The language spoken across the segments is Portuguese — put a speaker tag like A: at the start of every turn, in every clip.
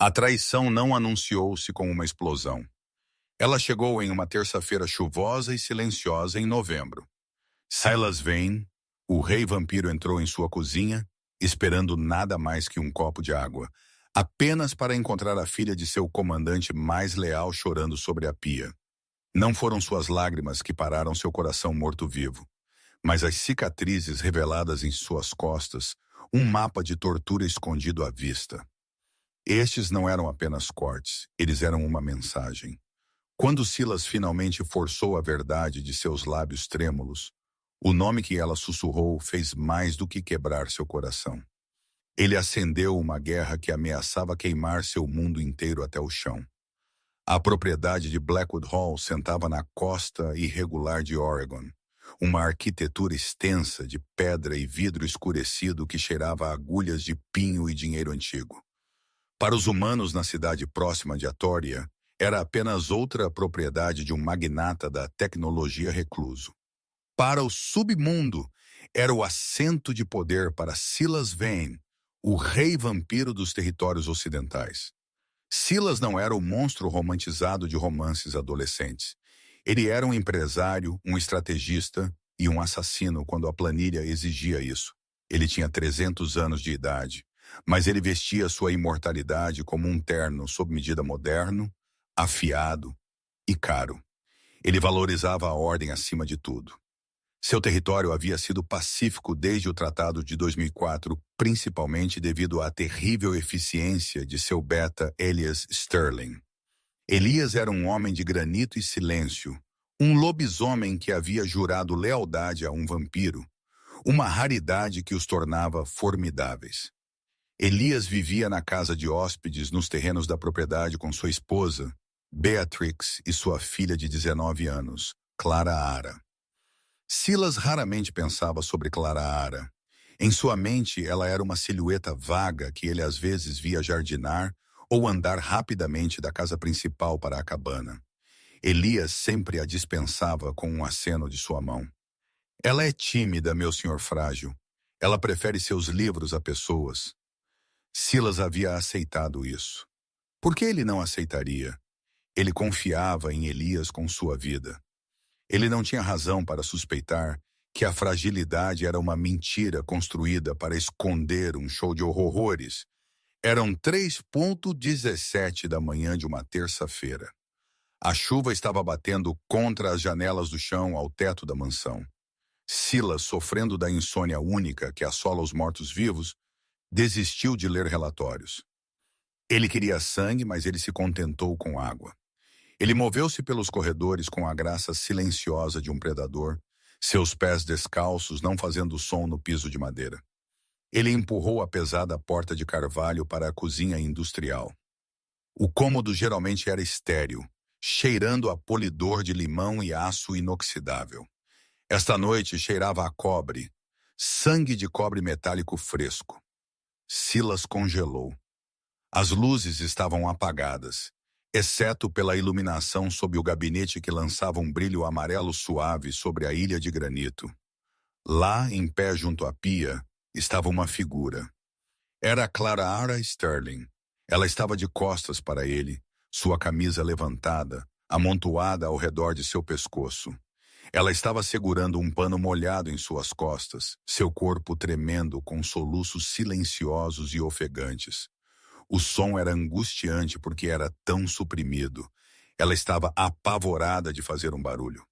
A: A traição não anunciou-se com uma explosão. Ela chegou em uma terça-feira chuvosa e silenciosa em novembro. Silas Vane, o rei vampiro, entrou em sua cozinha, esperando nada mais que um copo de água, apenas para encontrar a filha de seu comandante mais leal chorando sobre a pia. Não foram suas lágrimas que pararam seu coração morto-vivo, mas as cicatrizes reveladas em suas costas, um mapa de tortura escondido à vista. Estes não eram apenas cortes, eles eram uma mensagem. Quando Silas finalmente forçou a verdade de seus lábios trêmulos, o nome que ela sussurrou fez mais do que quebrar seu coração. Ele acendeu uma guerra que ameaçava queimar seu mundo inteiro até o chão. A propriedade de Blackwood Hall sentava na costa irregular de Oregon, uma arquitetura extensa de pedra e vidro escurecido que cheirava a agulhas de pinho e dinheiro antigo. Para os humanos na cidade próxima de Atoria, era apenas outra propriedade de um magnata da tecnologia recluso. Para o submundo, era o assento de poder para Silas Vane, o rei vampiro dos territórios ocidentais. Silas não era o monstro romantizado de romances adolescentes. Ele era um empresário, um estrategista e um assassino quando a planilha exigia isso. Ele tinha 300 anos de idade, mas ele vestia sua imortalidade como um terno sob medida moderno, afiado e caro. Ele valorizava a ordem acima de tudo. Seu território havia sido pacífico desde o Tratado de 2004, principalmente devido à terrível eficiência de seu beta Elias Sterling. Elias era um homem de granito e silêncio, um lobisomem que havia jurado lealdade a um vampiro, uma raridade que os tornava formidáveis. Elias vivia na casa de hóspedes nos terrenos da propriedade com sua esposa, Beatrix, e sua filha de 19 anos, Clara Ara. Silas raramente pensava sobre Clara Ara. Em sua mente, ela era uma silhueta vaga que ele às vezes via jardinar ou andar rapidamente da casa principal para a cabana. Elias sempre a dispensava com um aceno de sua mão. Ela é tímida, meu senhor frágil. Ela prefere seus livros a pessoas. Silas havia aceitado isso. Por que ele não aceitaria? Ele confiava em Elias com sua vida. Ele não tinha razão para suspeitar que a fragilidade era uma mentira construída para esconder um show de horrores. Eram 3h17 da manhã de uma terça-feira. A chuva estava batendo contra as janelas do chão ao teto da mansão. Silas, sofrendo da insônia única que assola os mortos-vivos, desistiu de ler relatórios. Ele queria sangue, mas ele se contentou com água. Ele moveu-se pelos corredores com a graça silenciosa de um predador, seus pés descalços não fazendo som no piso de madeira. Ele empurrou a pesada porta de carvalho para a cozinha industrial. O cômodo geralmente era estéril, cheirando a polidor de limão e aço inoxidável. Esta noite cheirava a cobre, sangue de cobre metálico fresco. Silas congelou. As luzes estavam apagadas, exceto pela iluminação sob o gabinete que lançava um brilho amarelo suave sobre a ilha de granito. Lá, em pé junto à pia, estava uma figura. Era Clara Ara Sterling. Ela estava de costas para ele, sua camisa levantada, amontoada ao redor de seu pescoço. Ela estava segurando um pano molhado em suas costas, seu corpo tremendo com soluços silenciosos e ofegantes. O som era angustiante porque era tão suprimido. Ela estava apavorada de fazer um barulho.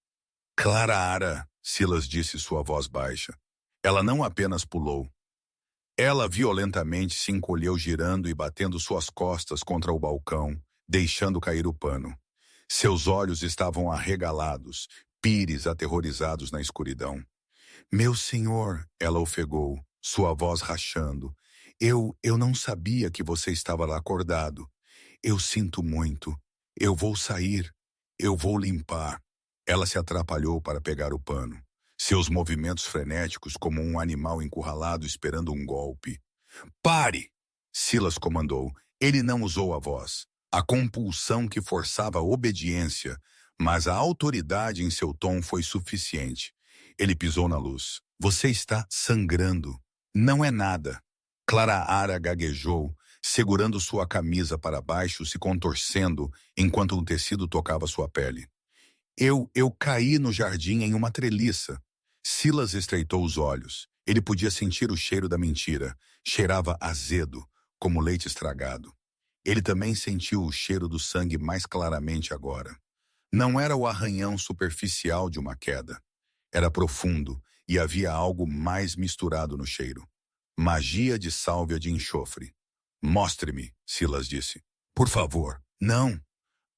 A: Clara Ara, Silas disse sua voz baixa. Ela não apenas pulou. Ela violentamente se encolheu girando e batendo suas costas contra o balcão, deixando cair o pano. Seus olhos estavam arregalados, pires aterrorizados na escuridão. Meu senhor, ela ofegou, sua voz rachando. Eu não sabia que você estava lá acordado. Eu sinto muito. Eu vou sair. Eu vou limpar. Ela se atrapalhou para pegar o pano. Seus movimentos frenéticos como um animal encurralado esperando um golpe. Pare! Silas comandou. Ele não usou a voz. A compulsão que forçava a obediência, mas a autoridade em seu tom foi suficiente. Ele pisou na luz. Você está sangrando. Não é nada. Clara Ara gaguejou, segurando sua camisa para baixo, se contorcendo enquanto um tecido tocava sua pele. Eu caí no jardim em uma treliça. Silas estreitou os olhos. Ele podia sentir o cheiro da mentira. Cheirava azedo, como leite estragado. Ele também sentiu o cheiro do sangue mais claramente agora. Não era o arranhão superficial de uma queda. Era profundo e havia algo mais misturado no cheiro. Magia de sálvia de enxofre. Mostre-me, Silas disse. Por favor. Não.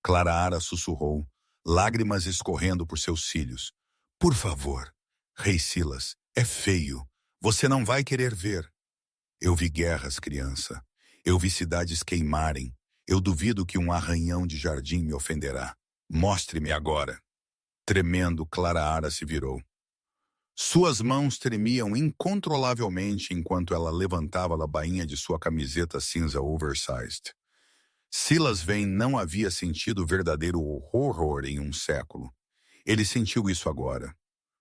A: Clara sussurrou, lágrimas escorrendo por seus cílios. Por favor. Rei Silas, é feio. Você não vai querer ver. Eu vi guerras, criança. Eu vi cidades queimarem. Eu duvido que um arranhão de jardim me ofenderá. Mostre-me agora. Tremendo, Clara se virou. Suas mãos tremiam incontrolavelmente enquanto ela levantava a bainha de sua camiseta cinza oversized. Silas Vane não havia sentido verdadeiro horror em um século. Ele sentiu isso agora.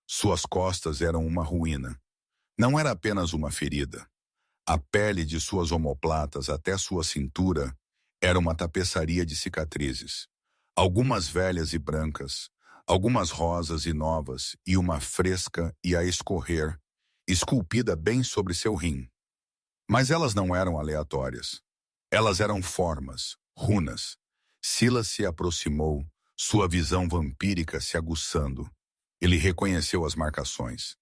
A: Suas costas eram uma ruína. Não era apenas uma ferida. A pele de suas omoplatas até sua cintura era uma tapeçaria de cicatrizes. Algumas velhas e brancas, algumas rosas e novas, e uma fresca e a escorrer, esculpida bem sobre seu rim. Mas elas não eram aleatórias. Elas eram formas, runas. Silas se aproximou, sua visão vampírica se aguçando. Ele reconheceu as marcações.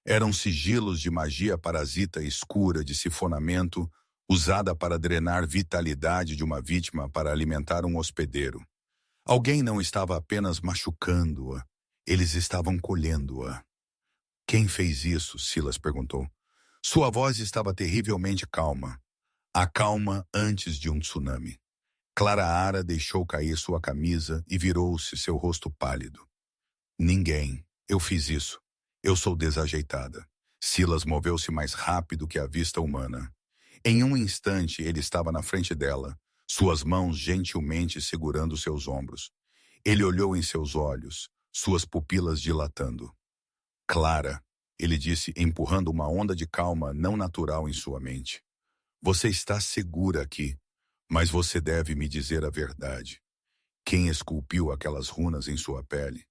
A: Eram sigilos de magia parasita escura de sifonamento, usada para drenar vitalidade de uma vítima para alimentar um hospedeiro. Alguém não estava apenas machucando-a, eles estavam colhendo-a. Quem fez isso? Silas perguntou. Sua voz estava terrivelmente calma. A calma antes de um tsunami. Clara deixou cair sua camisa e virou-se, seu rosto pálido. Ninguém. Eu fiz isso. Eu sou desajeitada. Silas moveu-se mais rápido que a vista humana. Em um instante, ele estava na frente dela, suas mãos gentilmente segurando seus ombros. Ele olhou em seus olhos, suas pupilas dilatando. Clara, ele disse, empurrando uma onda de calma não natural em sua mente. Você está segura aqui, mas você deve me dizer a verdade. Quem esculpiu aquelas runas em sua pele?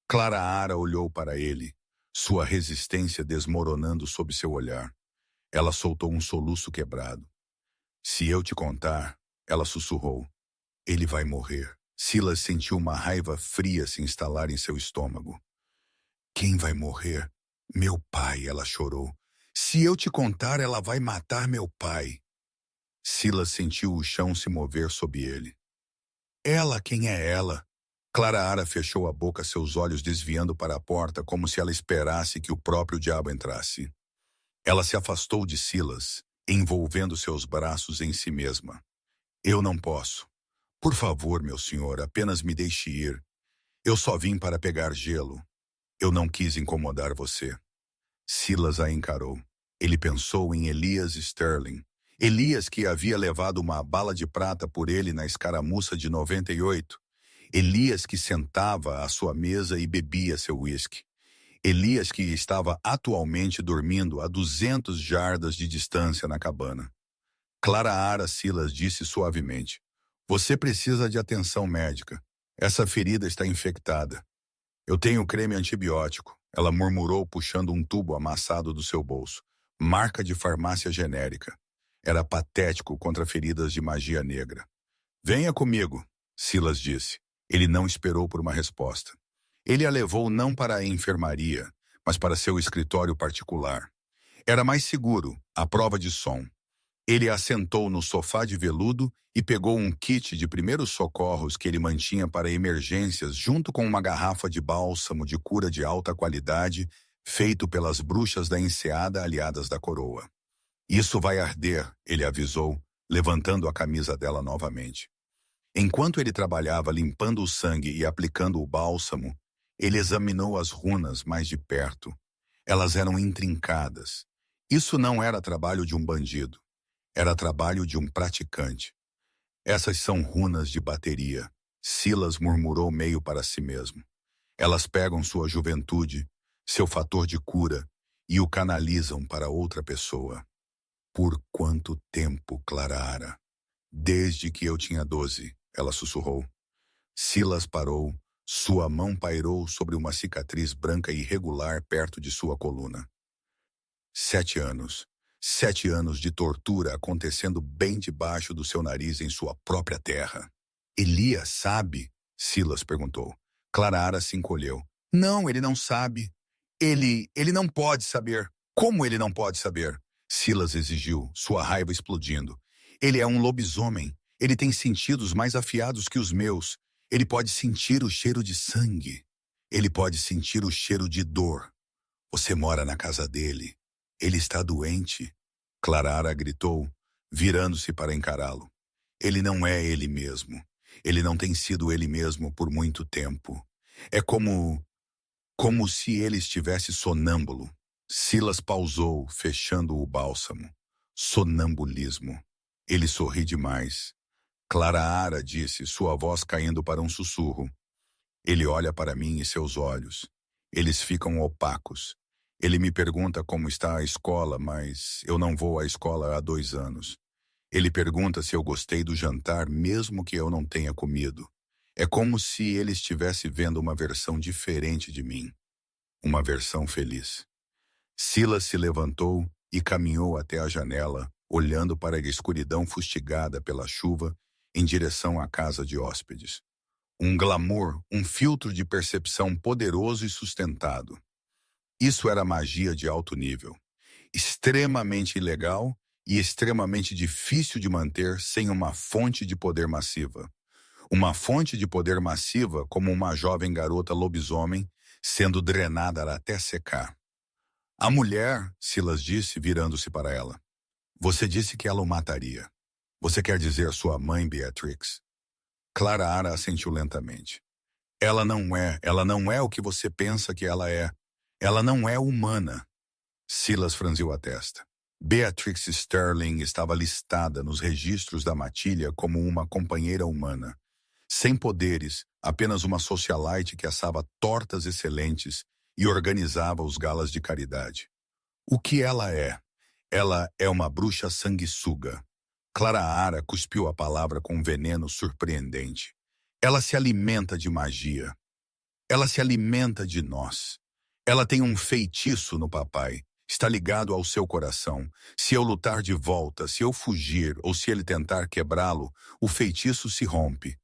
A: Clara olhou para ele, sua resistência desmoronando sob seu olhar. Ela soltou um soluço quebrado. Se eu te contar, ela sussurrou, ele vai morrer. Silas sentiu uma raiva fria se instalar em seu estômago. Quem vai morrer? Meu pai, ela chorou. Se eu te contar, ela vai matar meu pai. Silas sentiu o chão se mover sob ele. Ela, quem é ela? Clara fechou a boca, seus olhos desviando para a porta, como se ela esperasse que o próprio diabo entrasse. Ela se afastou de Silas, envolvendo seus braços em si mesma. Eu não posso. Por favor, meu senhor, apenas me deixe ir. Eu só vim para pegar gelo. Eu não quis incomodar você. Silas a encarou. Ele pensou em Elias Sterling. Elias que havia levado uma bala de prata por ele na escaramuça de 98. Elias que sentava à sua mesa e bebia seu uísque. Elias que estava atualmente dormindo a 200 jardas de distância na cabana. Clara Silas disse suavemente. Você precisa de atenção médica. Essa ferida está infectada. Eu tenho creme antibiótico, ela murmurou puxando um tubo amassado do seu bolso. Marca de farmácia genérica. Era patético contra feridas de magia negra. Venha comigo, Silas disse. Ele não esperou por uma resposta. Ele a levou não para a enfermaria, mas para seu escritório particular. Era mais seguro, à prova de som. Ele a sentou no sofá de veludo e pegou um kit de primeiros socorros que ele mantinha para emergências junto com uma garrafa de bálsamo de cura de alta qualidade feito pelas bruxas da enseada aliadas da coroa. Isso vai arder, ele avisou, levantando a camisa dela novamente. Enquanto ele trabalhava limpando o sangue e aplicando o bálsamo, ele examinou as runas mais de perto. Elas eram intrincadas. Isso não era trabalho de um bandido. Era trabalho de um praticante. Essas são runas de bateria, Silas murmurou meio para si mesmo. Elas pegam sua juventude, seu fator de cura, e o canalizam para outra pessoa. Por quanto tempo, Clara? Desde que eu tinha 12, ela sussurrou. Silas parou. Sua mão pairou sobre uma cicatriz branca irregular perto de sua coluna. 7 anos. 7 anos de tortura acontecendo bem debaixo do seu nariz em sua própria terra. Elias sabe? Silas perguntou. Clara se encolheu. Não, ele não sabe. Ele não pode saber. Como ele não pode saber? Silas exigiu, sua raiva explodindo. Ele é um lobisomem. Ele tem sentidos mais afiados que os meus. Ele pode sentir o cheiro de sangue. Ele pode sentir o cheiro de dor. Você mora na casa dele. Ele está doente. Clara gritou, virando-se para encará-lo. Ele não é ele mesmo. Ele não tem sido ele mesmo por muito tempo. É como se ele estivesse sonâmbulo. Silas pausou, fechando o bálsamo. Sonambulismo. Ele sorri demais. Clara disse, sua voz caindo para um sussurro. Ele olha para mim e seus olhos. Eles ficam opacos. Ele me pergunta como está a escola, mas eu não vou à escola há 2 anos. Ele pergunta se eu gostei do jantar, mesmo que eu não tenha comido. É como se ele estivesse vendo uma versão diferente de mim. Uma versão feliz. Silas se levantou e caminhou até a janela, olhando para a escuridão fustigada pela chuva, em direção à casa de hóspedes. Um glamour, um filtro de percepção poderoso e sustentado. Isso era magia de alto nível. Extremamente ilegal e extremamente difícil de manter sem uma fonte de poder massiva. Uma fonte de poder massiva como uma jovem garota lobisomem sendo drenada até secar. A mulher, Silas disse, virando-se para ela. Você disse que ela o mataria. Você quer dizer sua mãe, Beatrix? Clara assentiu lentamente. Ela não é o que você pensa que ela é. Ela não é humana. Silas franziu a testa. Beatrix Sterling estava listada nos registros da matilha como uma companheira humana. Sem poderes, apenas uma socialite que assava tortas excelentes e organizava os galas de caridade. O que ela é? Ela é uma bruxa sanguessuga. Clara cuspiu a palavra com um veneno surpreendente. Ela se alimenta de magia. Ela se alimenta de nós. Ela tem um feitiço no papai. Está ligado ao seu coração. Se eu lutar de volta, se eu fugir ou se ele tentar quebrá-lo, o feitiço se rompe.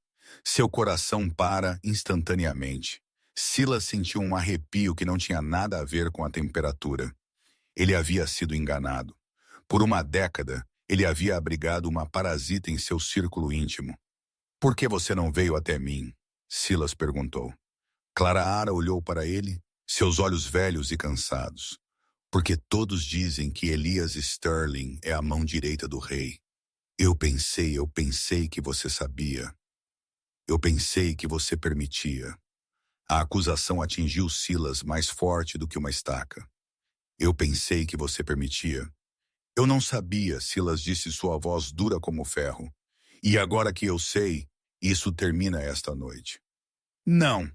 A: Seu coração para instantaneamente. Silas sentiu um arrepio que não tinha nada a ver com a temperatura. Ele havia sido enganado. Por uma década, ele havia abrigado uma parasita em seu círculo íntimo. Por que você não veio até mim? Silas perguntou. Clara olhou para ele, seus olhos velhos e cansados. Porque todos dizem que Elias Sterling é a mão direita do rei. Eu pensei que você sabia. Eu pensei que você permitia. A acusação atingiu Silas mais forte do que uma estaca. Eu pensei que você permitia. Eu não sabia, Silas disse, sua voz dura como ferro. E agora que eu sei, isso termina esta noite. Não.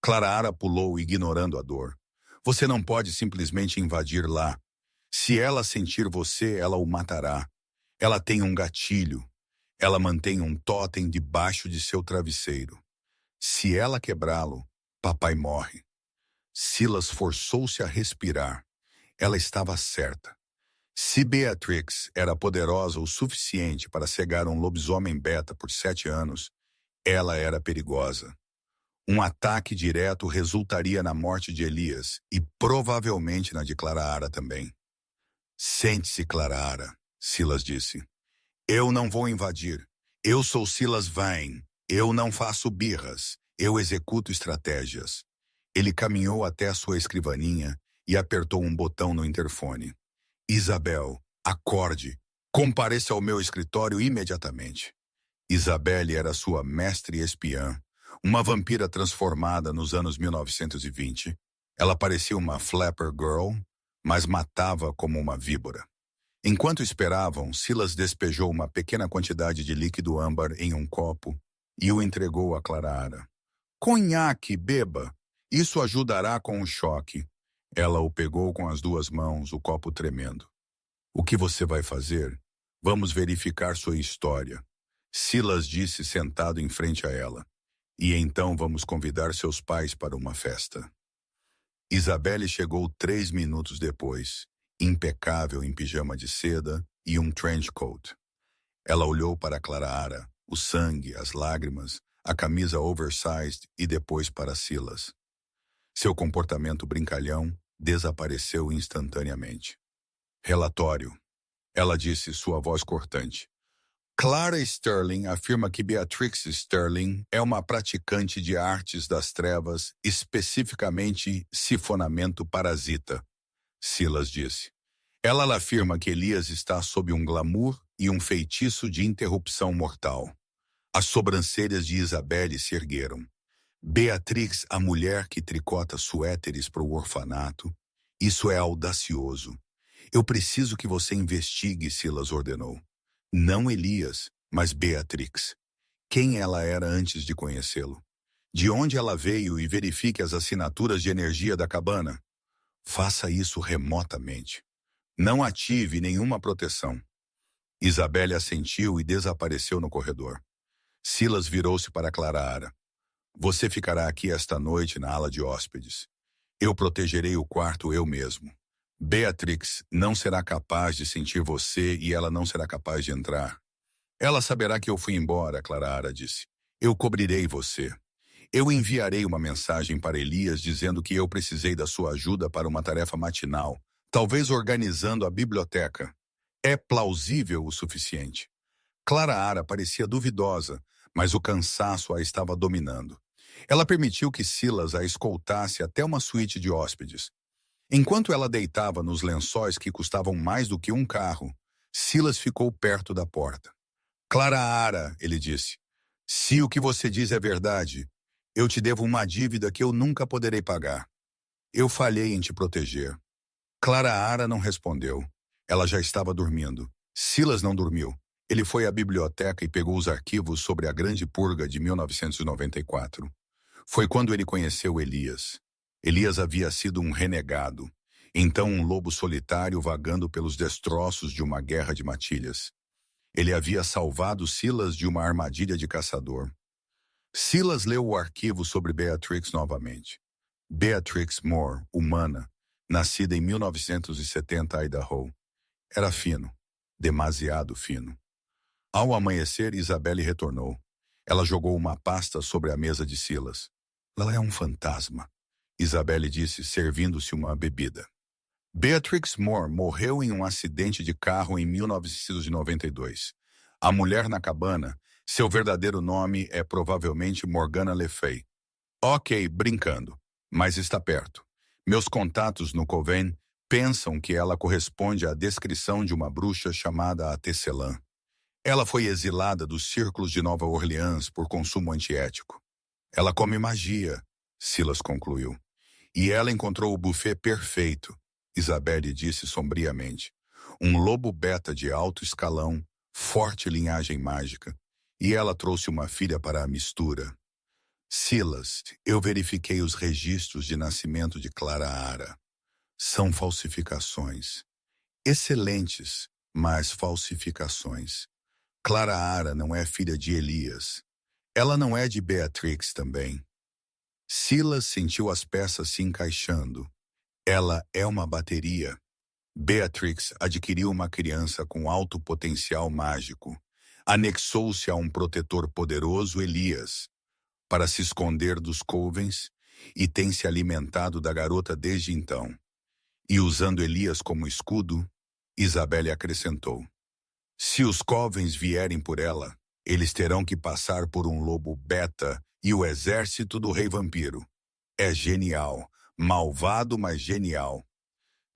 A: Clara pulou, ignorando a dor. Você não pode simplesmente invadir lá. Se ela sentir você, ela o matará. Ela tem um gatilho. Ela mantém um totem debaixo de seu travesseiro. Se ela quebrá-lo, papai morre. Silas forçou-se a respirar. Ela estava certa. Se Beatrix era poderosa o suficiente para cegar um lobisomem beta por 7 anos, ela era perigosa. Um ataque direto resultaria na morte de Elias e provavelmente na de Clara também. Sente-se, Clara, Silas disse. Eu não vou invadir. Eu sou Silas Vane. Eu não faço birras. Eu executo estratégias. Ele caminhou até a sua escrivaninha e apertou um botão no interfone. Isabel, acorde. Compareça ao meu escritório imediatamente. Isabelle era sua mestre espiã, uma vampira transformada nos anos 1920. Ela parecia uma flapper girl, mas matava como uma víbora. Enquanto esperavam, Silas despejou uma pequena quantidade de líquido âmbar em um copo e o entregou a Clara. Conhaque, beba. Isso ajudará com o choque. Ela o pegou com as 2 mãos, o copo tremendo. O que você vai fazer? Vamos verificar sua história. Silas disse sentado em frente a ela. E então vamos convidar seus pais para uma festa. Isabelle chegou 3 minutos depois, impecável em pijama de seda e um trench coat. Ela olhou para Clara, o sangue, as lágrimas, a camisa oversized e depois para Silas. Seu comportamento brincalhão desapareceu instantaneamente. Relatório. Ela disse, sua voz cortante. Clara Sterling afirma que Beatrix Sterling é uma praticante de artes das trevas, especificamente sifonamento parasita. Silas disse. Ela afirma que Elias está sob um glamour e um feitiço de interrupção mortal. As sobrancelhas de Isabelle se ergueram. Beatrix, a mulher que tricota suéteres para o orfanato. Isso é audacioso. Eu preciso que você investigue, Silas ordenou. Não Elias, mas Beatrix. Quem ela era antes de conhecê-lo? De onde ela veio e verifique as assinaturas de energia da cabana. Faça isso remotamente. Não ative nenhuma proteção. Isabelle assentiu e desapareceu no corredor. Silas virou-se para Clara. Você ficará aqui esta noite na ala de hóspedes. Eu protegerei o quarto eu mesmo. Beatrix não será capaz de sentir você e ela não será capaz de entrar. Ela saberá que eu fui embora, Clara disse. Eu cobrirei você. Eu enviarei uma mensagem para Elias dizendo que eu precisei da sua ajuda para uma tarefa matinal, talvez organizando a biblioteca. É plausível o suficiente. Clara parecia duvidosa, mas o cansaço a estava dominando. Ela permitiu que Silas a escoltasse até uma suíte de hóspedes. Enquanto ela deitava nos lençóis que custavam mais do que um carro, Silas ficou perto da porta. Clara, ele disse, se o que você diz é verdade, eu te devo uma dívida que eu nunca poderei pagar. Eu falhei em te proteger. Clara não respondeu. Ela já estava dormindo. Silas não dormiu. Ele foi à biblioteca e pegou os arquivos sobre a Grande Purga de 1994. Foi quando ele conheceu Elias. Elias havia sido um renegado, então um lobo solitário vagando pelos destroços de uma guerra de matilhas. Ele havia salvado Silas de uma armadilha de caçador. Silas leu o arquivo sobre Beatrix novamente. Beatrix Moore, humana, nascida em 1970 Idaho. Era fino, demasiado fino. Ao amanhecer, Isabelle retornou. Ela jogou uma pasta sobre a mesa de Silas. Ela é um fantasma, Isabelle disse, servindo-se uma bebida. Beatrix Moore morreu em um acidente de carro em 1992. A mulher na cabana, seu verdadeiro nome é provavelmente Morgana Le Fay. Ok, brincando, mas está perto. Meus contatos no Coven pensam que ela corresponde à descrição de uma bruxa chamada a Tecelã. Ela foi exilada dos círculos de Nova Orleans por consumo antiético. Ela come magia, Silas concluiu. E ela encontrou o buffet perfeito, Isabelle disse sombriamente. Um lobo beta de alto escalão, forte linhagem mágica. E ela trouxe uma filha para a mistura. Silas, eu verifiquei os registros de nascimento de Clara. São falsificações. Excelentes, mas falsificações. Clara não é filha de Elias. Ela não é de Beatrix também. Silas sentiu as peças se encaixando. Ela é uma bateria. Beatrix adquiriu uma criança com alto potencial mágico. Anexou-se a um protetor poderoso, Elias, para se esconder dos covens e tem se alimentado da garota desde então. E usando Elias como escudo, Isabelle acrescentou. Se os covens vierem por ela, eles terão que passar por um lobo beta e o exército do rei vampiro. É genial, malvado, mas genial.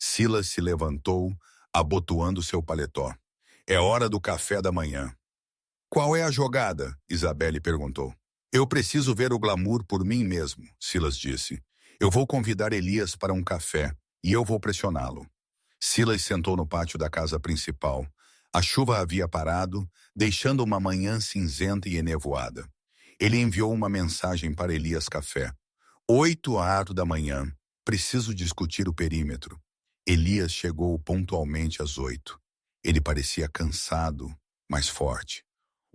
A: Silas se levantou, abotoando seu paletó. É hora do café da manhã. Qual é a jogada? Isabelle perguntou. Eu preciso ver o glamour por mim mesmo, Silas disse. Eu vou convidar Elias para um café e eu vou pressioná-lo. Silas sentou no pátio da casa principal. A chuva havia parado, deixando uma manhã cinzenta e enevoada. Ele enviou uma mensagem para Elias Café. 8h da manhã. Preciso discutir o perímetro. Elias chegou pontualmente às 8. Ele parecia cansado, mas forte.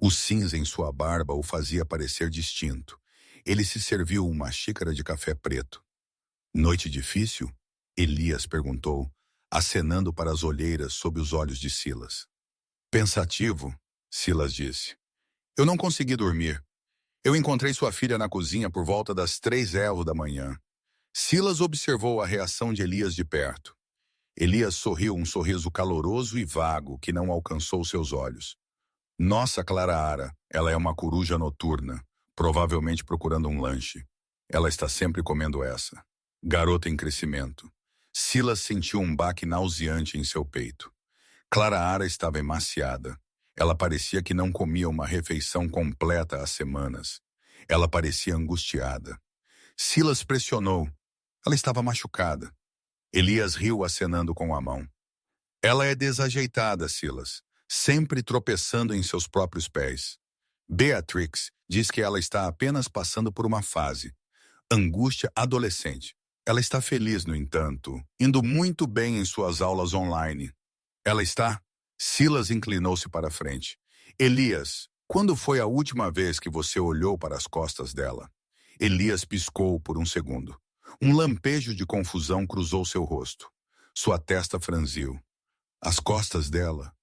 A: O cinza em sua barba o fazia parecer distinto. Ele se serviu uma xícara de café preto. Noite difícil? Elias perguntou, acenando para as olheiras sob os olhos de Silas. Pensativo, Silas disse. Eu não consegui dormir. Eu encontrei sua filha na cozinha por volta das 3h da manhã. Silas observou a reação de Elias de perto. Elias sorriu um sorriso caloroso e vago que não alcançou seus olhos. Nossa, Clara, ela é uma coruja noturna, provavelmente procurando um lanche. Ela está sempre comendo essa. Garota em crescimento. Silas sentiu um baque nauseante em seu peito. Clara estava emaciada. Ela parecia que não comia uma refeição completa há semanas. Ela parecia angustiada. Silas pressionou. Ela estava machucada. Elias riu acenando com a mão. Ela é desajeitada, Silas, sempre tropeçando em seus próprios pés. Beatrix diz que ela está apenas passando por uma fase. Angústia adolescente. Ela está feliz, no entanto, indo muito bem em suas aulas online. Ela está? Silas inclinou-se para a frente. Elias, quando foi a última vez que você olhou para as costas dela? Elias piscou por um segundo. Um lampejo de confusão cruzou seu rosto. Sua testa franziu. As costas dela,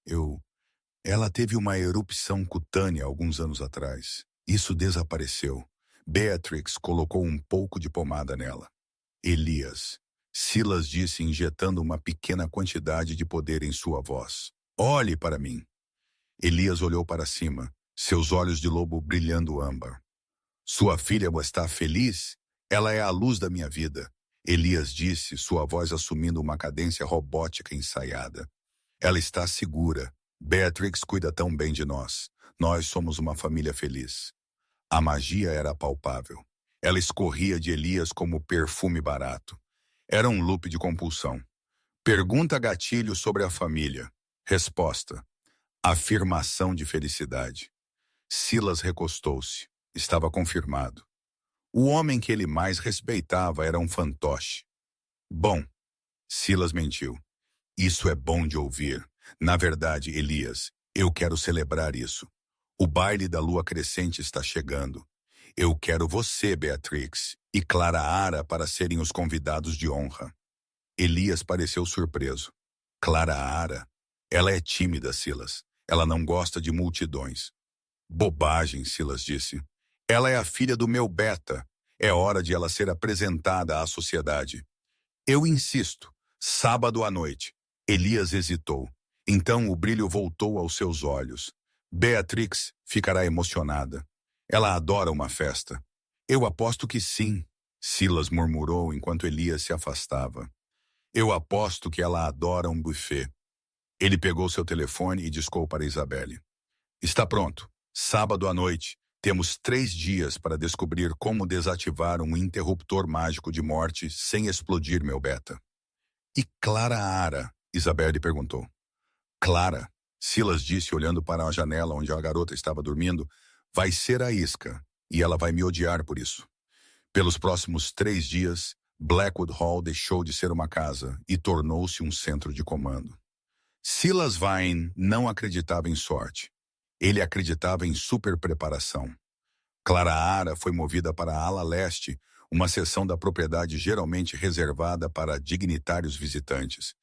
A: Ela teve uma erupção cutânea alguns anos atrás. Isso desapareceu. Beatrix colocou um pouco de pomada nela. Elias, Silas disse injetando uma pequena quantidade de poder em sua voz. Olhe para mim. Elias olhou para cima, seus olhos de lobo brilhando âmbar. Sua filha está feliz? Ela é a luz da minha vida. Elias disse, sua voz assumindo uma cadência robótica ensaiada. Ela está segura. Beatrix cuida tão bem de nós. Nós somos uma família feliz. A magia era palpável. Ela escorria de Elias como perfume barato. Era um loop de compulsão. Pergunta gatilho sobre a família. Resposta. Afirmação de felicidade. Silas recostou-se. Estava confirmado. O homem que ele mais respeitava era um fantoche. Bom, Silas mentiu. Isso é bom de ouvir. Na verdade, Elias, eu quero celebrar isso. O baile da lua crescente está chegando. Eu quero você, Beatrix, e Clara para serem os convidados de honra. Elias pareceu surpreso. Clara, ela é tímida, Silas. Ela não gosta de multidões. Bobagem, Silas disse. Ela é a filha do meu beta. É hora de ela ser apresentada à sociedade. Eu insisto. Sábado à noite. Elias hesitou. Então o brilho voltou aos seus olhos. Beatrix ficará emocionada. Ela adora uma festa. Eu aposto que sim, Silas murmurou enquanto Elias se afastava. Eu aposto que ela adora um buffet. Ele pegou seu telefone e discou para Isabelle. Está pronto. Sábado à noite. Temos 3 dias para descobrir como desativar um interruptor mágico de morte sem explodir meu beta. E Clara, Isabelle perguntou. Clara, Silas disse olhando para a janela onde a garota estava dormindo, vai ser a isca, e ela vai me odiar por isso. Pelos próximos 3 dias, Blackwood Hall deixou de ser uma casa e tornou-se um centro de comando. Silas Vine não acreditava em sorte. Ele acreditava em superpreparação. Clara foi movida para a ala leste, uma seção da propriedade geralmente reservada para dignitários visitantes.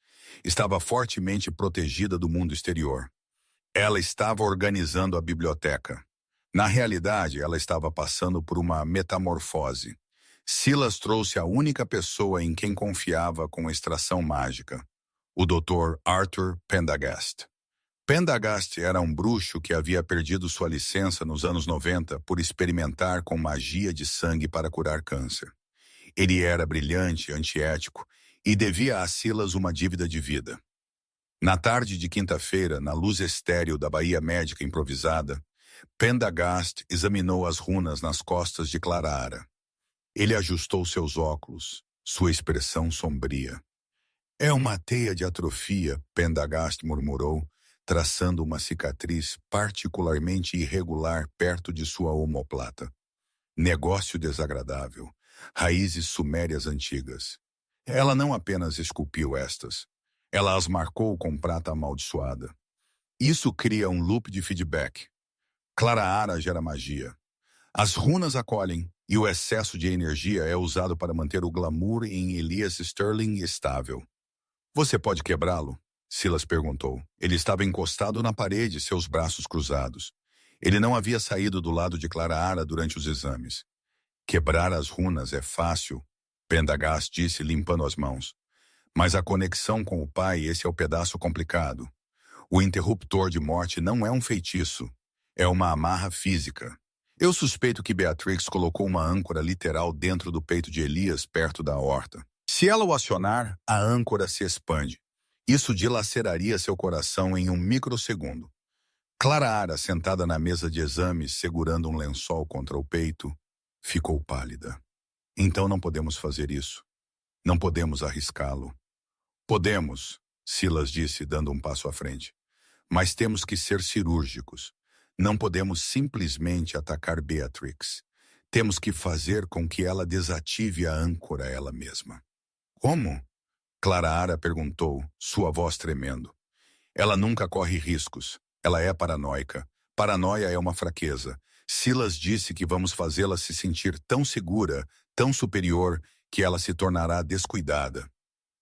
A: Estava fortemente protegida do mundo exterior. Ela estava organizando a biblioteca. Na realidade, ela estava passando por uma metamorfose. Silas trouxe a única pessoa em quem confiava com extração mágica, o Dr. Arthur Pendergast. Pendergast era um bruxo que havia perdido sua licença nos anos 90 por experimentar com magia de sangue para curar câncer. Ele era brilhante, antiético e devia a Silas uma dívida de vida. Na tarde de quinta-feira, na luz estéril da Bahia Médica improvisada, Pendergast examinou as runas nas costas de Clara. Ele ajustou seus óculos, sua expressão sombria. É uma teia de atrofia, Pendergast murmurou, traçando uma cicatriz particularmente irregular perto de sua omoplata. Negócio desagradável, raízes sumérias antigas. Ela não apenas esculpiu estas, ela as marcou com prata amaldiçoada. Isso cria um loop de feedback. Clara gera magia. As runas acolhem, e o excesso de energia é usado para manter o glamour em Elias Sterling estável. Você pode quebrá-lo? Silas perguntou. Ele estava encostado na parede, seus braços cruzados. Ele não havia saído do lado de Clara durante os exames. Quebrar as runas é fácil, Pendergast disse, limpando as mãos. Mas a conexão com o pai, esse é o pedaço complicado. O interruptor de morte não é um feitiço. É uma amarra física. Eu suspeito que Beatrix colocou uma âncora literal dentro do peito de Elias, perto da aorta. Se ela o acionar, a âncora se expande. Isso dilaceraria seu coração em um microsegundo. Clara, sentada na mesa de exames, segurando um lençol contra o peito, ficou pálida. Então não podemos fazer isso. Não podemos arriscá-lo. Podemos, Silas disse, dando um passo à frente. Mas temos que ser cirúrgicos. Não podemos simplesmente atacar Beatrix. Temos que fazer com que ela desative a âncora ela mesma. Como? Clara perguntou, sua voz tremendo. Ela nunca corre riscos. Ela é paranoica. Paranoia é uma fraqueza. Silas disse que vamos fazê-la se sentir tão segura, tão superior, que ela se tornará descuidada.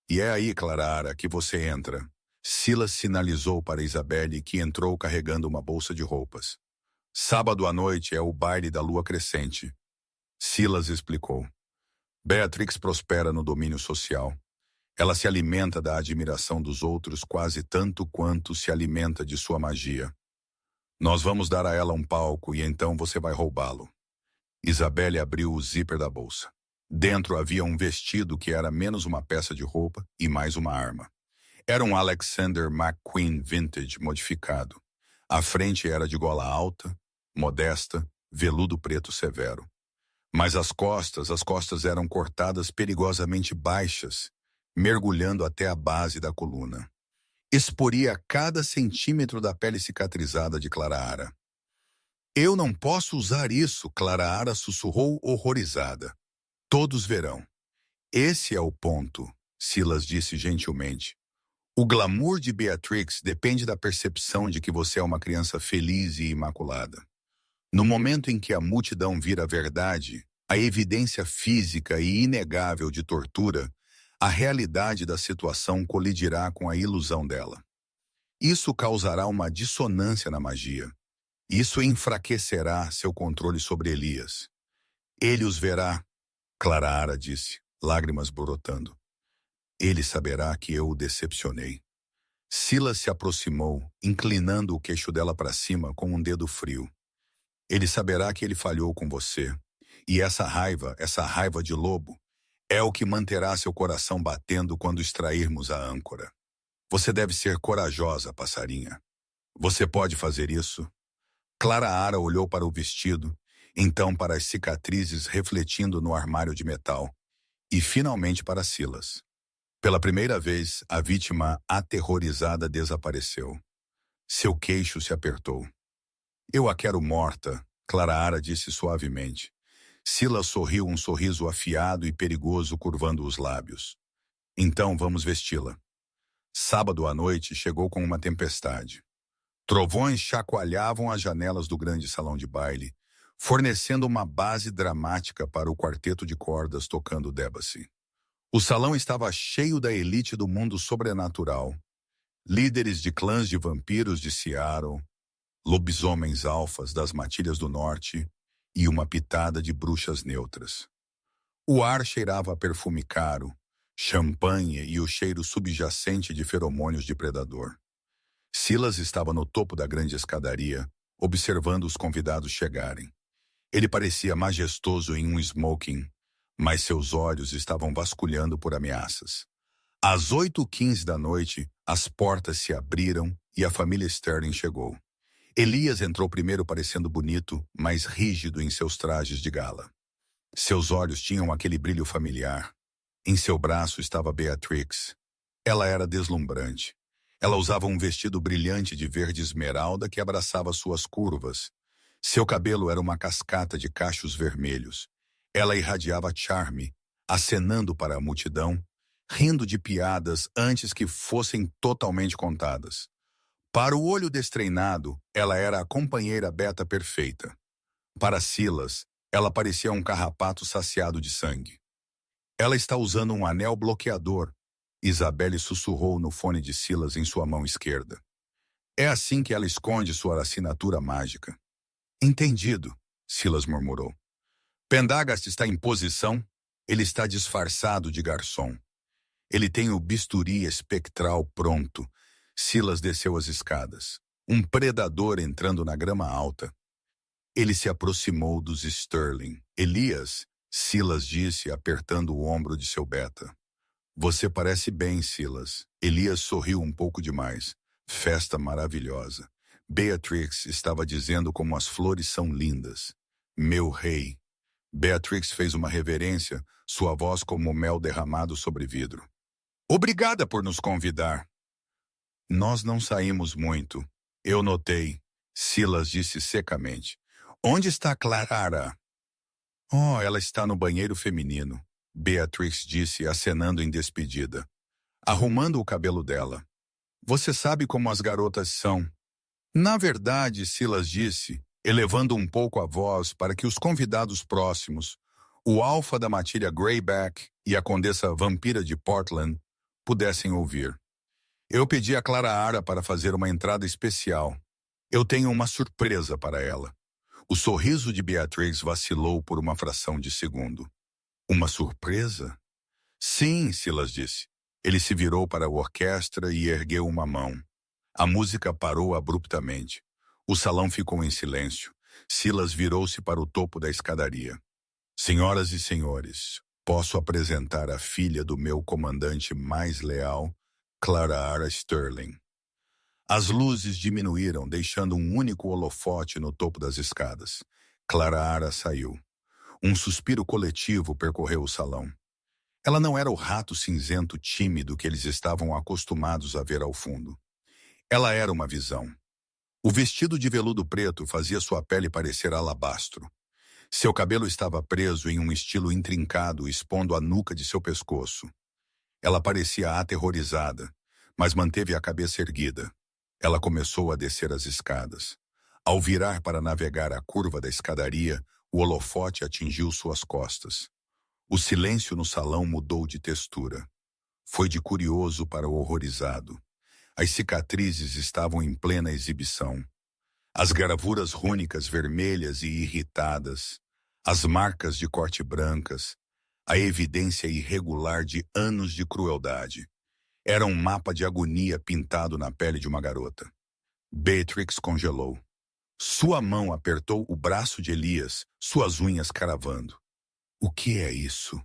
A: E é aí, Clara, que você entra. Silas sinalizou para Isabelle, que entrou carregando uma bolsa de roupas. Sábado à noite é o baile da lua crescente. Silas explicou. Beatrix prospera no domínio social. Ela se alimenta da admiração dos outros quase tanto quanto se alimenta de sua magia. Nós vamos dar a ela um palco e então você vai roubá-lo. Isabelle abriu o zíper da bolsa. Dentro havia um vestido que era menos uma peça de roupa e mais uma arma. Era um Alexander McQueen vintage modificado. A frente era de gola alta, modesta, veludo preto severo. Mas as costas eram cortadas perigosamente baixas, mergulhando até a base da coluna. Exporia cada centímetro da pele cicatrizada de Clara. Eu não posso usar isso, Clara sussurrou horrorizada. Todos verão. Esse é o ponto, Silas disse gentilmente. O glamour de Beatrix depende da percepção de que você é uma criança feliz e imaculada. No momento em que a multidão vira verdade, a evidência física e inegável de tortura, a realidade da situação colidirá com a ilusão dela. Isso causará uma dissonância na magia. Isso enfraquecerá seu controle sobre Elias. Ele os verá, Clara disse, lágrimas brotando. Ele saberá que eu o decepcionei. Silas se aproximou, inclinando o queixo dela para cima com um dedo frio. Ele saberá que ele falhou com você. E essa raiva de lobo, é o que manterá seu coração batendo quando extrairmos a âncora. Você deve ser corajosa, passarinha. Você pode fazer isso? Clara olhou para o vestido, então para as cicatrizes refletindo no armário de metal, e finalmente para Silas. Pela primeira vez, a vítima aterrorizada desapareceu. Seu queixo se apertou. Eu a quero morta, Clara disse suavemente. Silas sorriu um sorriso afiado e perigoso curvando os lábios. Então vamos vesti-la. Sábado à noite chegou com uma tempestade. Trovões chacoalhavam as janelas do grande salão de baile, fornecendo uma base dramática para o quarteto de cordas tocando Debussy. O salão estava cheio da elite do mundo sobrenatural. Líderes de clãs de vampiros de Seattle, lobisomens alfas das Matilhas do Norte e uma pitada de bruxas neutras. O ar cheirava a perfume caro, champanhe e o cheiro subjacente de feromônios de predador. Silas estava no topo da grande escadaria, observando os convidados chegarem. Ele parecia majestoso em um smoking, mas seus olhos estavam vasculhando por ameaças. Às 8h15 da noite, as portas se abriram e a família Sterling chegou. Elias entrou primeiro parecendo bonito, mas rígido em seus trajes de gala. Seus olhos tinham aquele brilho familiar. Em seu braço estava Beatrix. Ela era deslumbrante. Ela usava um vestido brilhante de verde esmeralda que abraçava suas curvas. Seu cabelo era uma cascata de cachos vermelhos. Ela irradiava charme, acenando para a multidão, rindo de piadas antes que fossem totalmente contadas. Para o olho destreinado, ela era a companheira beta perfeita. Para Silas, ela parecia um carrapato saciado de sangue. Ela está usando um anel bloqueador, Isabelle sussurrou no fone de Silas em sua mão esquerda. É assim que ela esconde sua assinatura mágica. Entendido, Silas murmurou. Pendergast está em posição, ele está disfarçado de garçom. Ele tem o bisturi espectral pronto. Silas desceu as escadas. Um predador entrando na grama alta. Ele se aproximou dos Sterling. Elias, Silas disse, apertando o ombro de seu beta. Você parece bem, Silas. Elias sorriu um pouco demais. Festa maravilhosa. Beatrix estava dizendo como as flores são lindas. Meu rei. Beatrix fez uma reverência, sua voz como mel derramado sobre vidro. Obrigada por nos convidar. Nós não saímos muito. Eu notei. Silas disse secamente. Onde está Clara? Oh, ela está no banheiro feminino. Beatrix disse, acenando em despedida. Arrumando o cabelo dela. Você sabe como as garotas são. Na verdade, Silas disse, elevando um pouco a voz para que os convidados próximos, o alfa da matilha Greyback e a condessa vampira de Portland, pudessem ouvir. Eu pedi a Clara Ara para fazer uma entrada especial. Eu tenho uma surpresa para ela. O sorriso de Beatrix vacilou por uma fração de segundo. Uma surpresa? Sim, Silas disse. Ele se virou para a orquestra e ergueu uma mão. A música parou abruptamente. O salão ficou em silêncio. Silas virou-se para o topo da escadaria. Senhoras e senhores, posso apresentar a filha do meu comandante mais leal, Clara Ara Sterling. As luzes diminuíram, deixando um único holofote no topo das escadas. Clara Ara saiu. Um suspiro coletivo percorreu o salão. Ela não era o rato cinzento tímido que eles estavam acostumados a ver ao fundo. Ela era uma visão. O vestido de veludo preto fazia sua pele parecer alabastro. Seu cabelo estava preso em um estilo intrincado, expondo a nuca de seu pescoço. Ela parecia aterrorizada, mas manteve a cabeça erguida. Ela começou a descer as escadas. Ao virar para navegar a curva da escadaria, o holofote atingiu suas costas. O silêncio no salão mudou de textura. Foi de curioso para horrorizado. As cicatrizes estavam em plena exibição. As gravuras rúnicas vermelhas e irritadas, as marcas de corte brancas, a evidência irregular de anos de crueldade. Era um mapa de agonia pintado na pele de uma garota. Beatrix congelou. Sua mão apertou o braço de Elias, suas unhas cravando. O que é isso?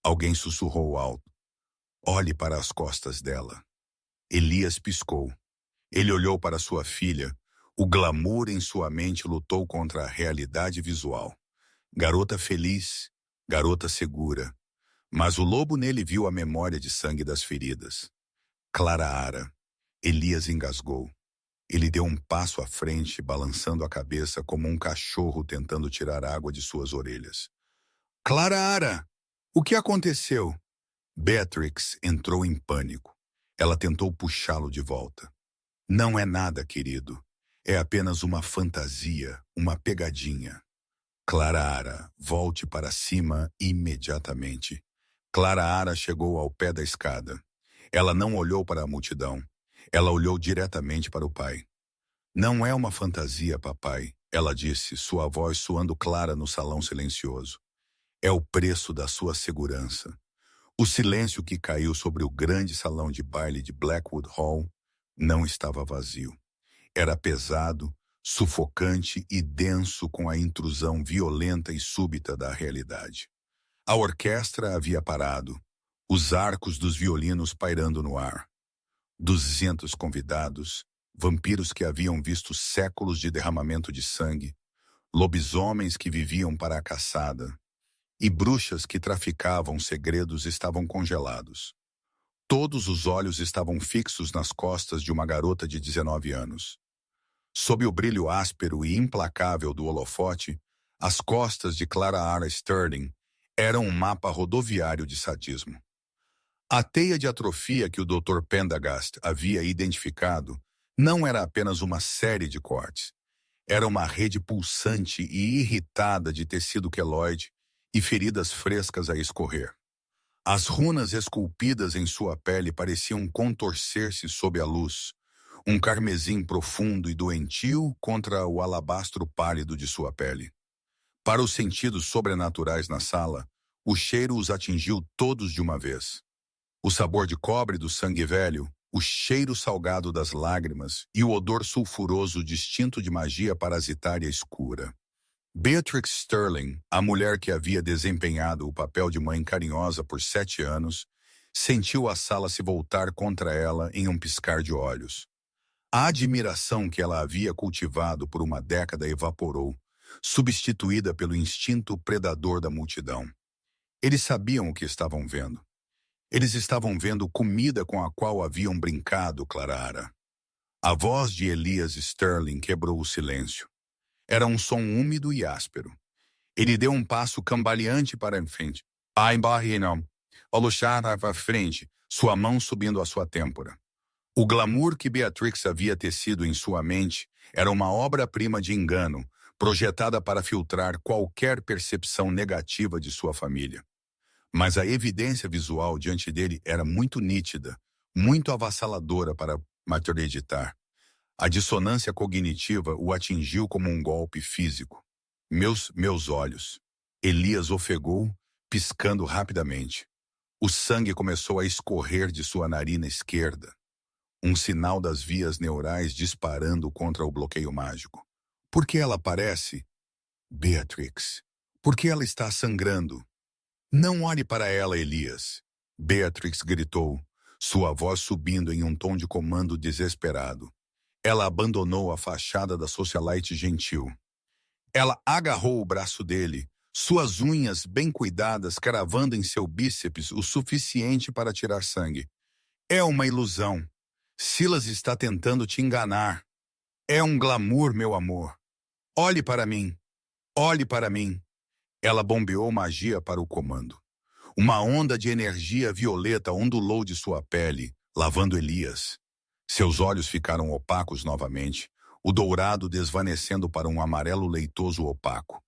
A: Alguém sussurrou alto. Olhe para as costas dela. Elias piscou. Ele olhou para sua filha. O glamour em sua mente lutou contra a realidade visual. Garota feliz, garota segura. Mas o lobo nele viu a memória de sangue das feridas. Clara Ara. Elias engasgou. Ele deu um passo à frente, balançando a cabeça como um cachorro tentando tirar água de suas orelhas. Clara Ara! O que aconteceu? Beatrix entrou em pânico. Ela tentou puxá-lo de volta. Não é nada, querido. É apenas uma fantasia, uma pegadinha. Clara Ara, volte para cima imediatamente. Clara Ara chegou ao pé da escada. Ela não olhou para a multidão. Ela olhou diretamente para o pai. Não é uma fantasia, papai, ela disse, sua voz soando clara no salão silencioso. É o preço da sua segurança. O silêncio que caiu sobre o grande salão de baile de Blackwood Hall não estava vazio. Era pesado, sufocante e denso com a intrusão violenta e súbita da realidade. A orquestra havia parado, os arcos dos violinos pairando no ar. 200 convidados, vampiros que haviam visto séculos de derramamento de sangue, lobisomens que viviam para a caçada, e bruxas que traficavam segredos estavam congelados. Todos os olhos estavam fixos nas costas de uma garota de 19 anos. Sob o brilho áspero e implacável do holofote, as costas de Clara Ara Sterling eram um mapa rodoviário de sadismo. A teia de atrofia que o Dr. Pendergast havia identificado Não era apenas uma série de cortes. Era uma rede pulsante e irritada de tecido queloide e feridas frescas a escorrer. As runas esculpidas em sua pele pareciam contorcer-se sob a luz, um carmesim profundo e doentio contra o alabastro pálido de sua pele. Para os sentidos sobrenaturais na sala, o cheiro os atingiu todos de uma vez. O sabor de cobre do sangue velho, o cheiro salgado das lágrimas e o odor sulfuroso distinto de magia parasitária escura. Beatrix Sterling, a mulher que havia desempenhado o papel de mãe carinhosa por 7 anos, sentiu a sala se voltar contra ela em um piscar de olhos. A admiração que ela havia cultivado por uma década evaporou, substituída pelo instinto predador da multidão. Eles sabiam o que estavam vendo. Eles estavam vendo comida com a qual haviam brincado, Clara. A voz de Elias Sterling quebrou o silêncio. Era um som úmido e áspero. Ele deu um passo cambaleante para a frente. Ai, barrinão. Oluchar à frente, sua mão subindo à sua têmpora. O glamour que Beatrix havia tecido em sua mente era uma obra-prima de engano, projetada para filtrar qualquer percepção negativa de sua família. Mas a evidência visual diante dele era muito nítida, muito avassaladora para acreditar. A dissonância cognitiva o atingiu como um golpe físico. Meus olhos. Elias ofegou, piscando rapidamente. O sangue começou a escorrer de sua narina esquerda. Um sinal das vias neurais disparando contra o bloqueio mágico. Por que ela parece? Beatrix. Por que ela está sangrando? Não olhe para ela, Elias. Beatrix gritou, sua voz subindo em um tom de comando desesperado. Ela abandonou a fachada da socialite gentil. Ela agarrou o braço dele, suas unhas bem cuidadas cravando em seu bíceps o suficiente para tirar sangue. É uma ilusão. Silas está tentando te enganar. É um glamour, meu amor. Olhe para mim. Olhe para mim. Ela bombeou magia para o comando. Uma onda de energia violeta ondulou de sua pele, lavando Elias. Seus olhos ficaram opacos novamente, o dourado desvanecendo para um amarelo leitoso opaco.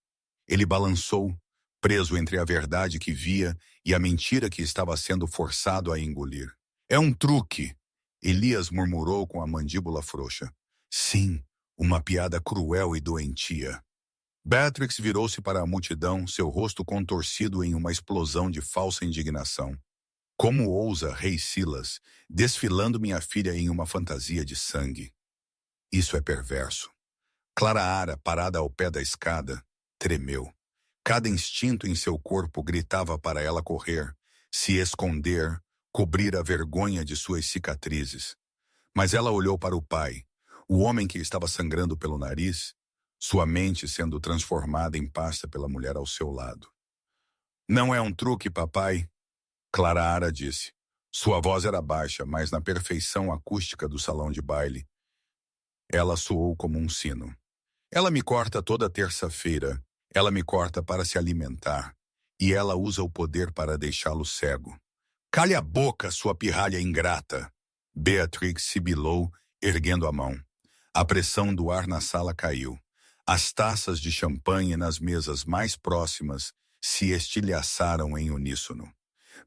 A: Ele balançou, preso entre a verdade que via e a mentira que estava sendo forçado a engolir. É um truque, Elias murmurou com a mandíbula frouxa. Sim, uma piada cruel e doentia. Beatrix virou-se para a multidão, seu rosto contorcido em uma explosão de falsa indignação. Como ousa, rei Silas, desfilando minha filha em uma fantasia de sangue? Isso é perverso. Clara, parada ao pé da escada, tremeu. Cada instinto em seu corpo gritava para ela correr, se esconder, cobrir a vergonha de suas cicatrizes. Mas ela olhou para o pai, o homem que estava sangrando pelo nariz, sua mente sendo transformada em pasta pela mulher ao seu lado. Não é um truque, papai, Clara disse. Sua voz era baixa, mas na perfeição acústica do salão de baile, ela soou como um sino. Ela me corta toda terça-feira, ela me corta para se alimentar, e ela usa o poder para deixá-lo cego. Cale a boca, sua pirralha ingrata! Beatrix sibilou, erguendo a mão. A pressão do ar na sala caiu. As taças de champanhe nas mesas mais próximas se estilhaçaram em uníssono.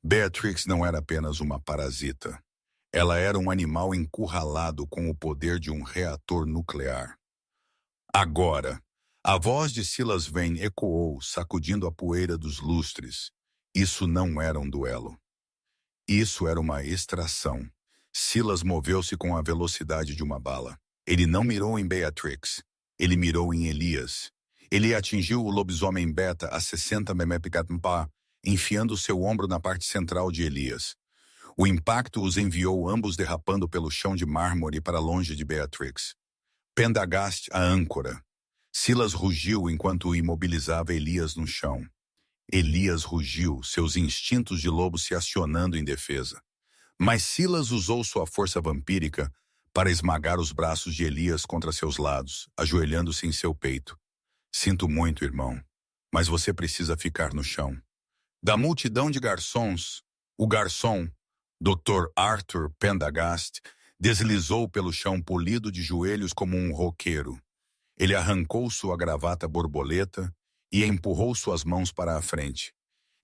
A: Beatrix não era apenas uma parasita. Ela era um animal encurralado com o poder de um reator nuclear. Agora, a voz de Silas Vane ecoou, sacudindo a poeira dos lustres. Isso não era um duelo. Isso era uma extração. Silas moveu-se com a velocidade de uma bala. Ele não mirou em Beatrix. Ele mirou em Elias. Ele atingiu o lobisomem beta a 60 mmPa, enfiando seu ombro na parte central de Elias. O impacto os enviou ambos derrapando pelo chão de mármore para longe de Beatrix. Pendagast a âncora. Silas rugiu enquanto imobilizava Elias no chão. Elias rugiu, seus instintos de lobo se acionando em defesa. Mas Silas usou sua força vampírica para esmagar os braços de Elias contra seus lados, ajoelhando-se em seu peito. Sinto muito, irmão, mas você precisa ficar no chão. Da multidão de garçons, o garçom, Dr. Arthur Pendagast, Deslizou pelo chão polido de joelhos como um roqueiro. Ele arrancou sua gravata borboleta e empurrou suas mãos para a frente.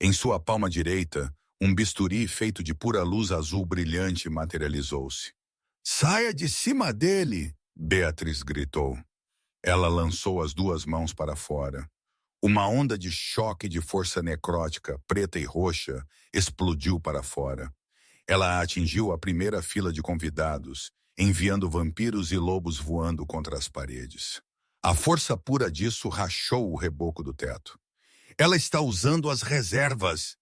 A: Em sua palma direita, um bisturi feito de pura luz azul brilhante materializou-se. "Saia de cima dele!" Beatrix gritou. Ela lançou as duas mãos para fora. Uma onda de choque de força necrótica, preta e roxa, explodiu para fora. Ela atingiu a primeira fila de convidados, enviando vampiros e lobos voando contra as paredes. A força pura disso rachou o reboco do teto. "Ela está usando as reservas!"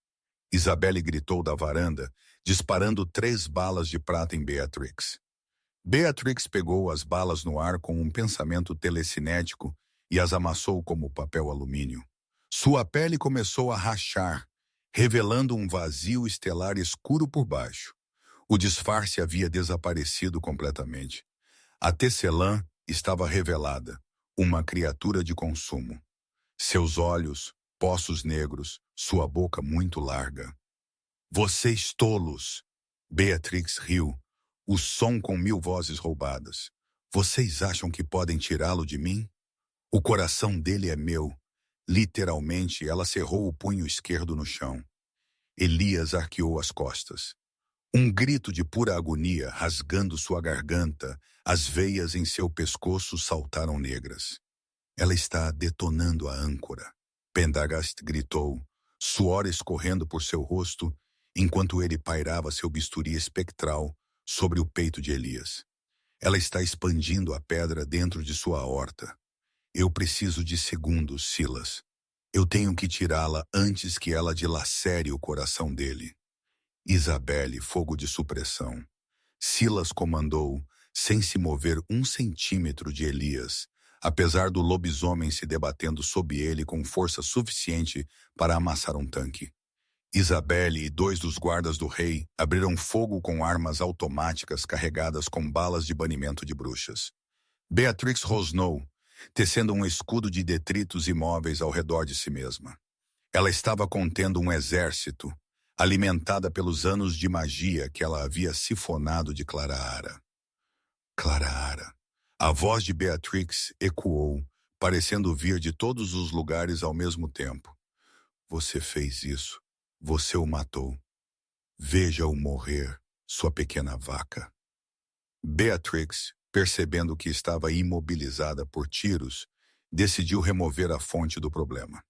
A: Isabelle gritou da varanda, disparando 3 balas de prata em Beatrix. Beatrix pegou as balas no ar com um pensamento telecinético e as amassou como papel alumínio. Sua pele começou a rachar, revelando um vazio estelar escuro por baixo. O disfarce havia desaparecido completamente. A tecelã estava revelada, uma criatura de consumo. Seus olhos, poços negros, sua boca muito larga. "Vocês tolos!" Beatrix riu, o som com 1000 vozes roubadas. "Vocês acham que podem tirá-lo de mim? O coração dele é meu." Literalmente, ela cerrou o punho esquerdo no chão. Elias arqueou as costas. Um grito de pura agonia rasgando sua garganta, as veias em seu pescoço saltaram negras. "Ela está detonando a âncora." Pendergast gritou, suor escorrendo por seu rosto, enquanto ele pairava seu bisturi espectral sobre o peito de Elias. "Ela está expandindo a pedra dentro de sua aorta. Eu preciso de segundos, Silas. Eu tenho que tirá-la antes que ela dilacere o coração dele." Isabelle, fogo de supressão. Silas comandou, sem se mover 1 centímetro de Elias, apesar do lobisomem se debatendo sob ele com força suficiente para amassar um tanque. Isabelle e 2 dos guardas do rei abriram fogo com armas automáticas carregadas com balas de banimento de bruxas. Beatrix rosnou, tecendo um escudo de detritos imóveis ao redor de si mesma. Ela estava contendo um exército, alimentada pelos anos de magia que ela havia sifonado de Clara. Clara. A voz de Beatrix ecoou, parecendo vir de todos os lugares ao mesmo tempo. "Você fez isso. Você o matou. Veja-o morrer, sua pequena vaca." Beatrix, percebendo que estava imobilizada por tiros, decidiu remover a fonte do problema.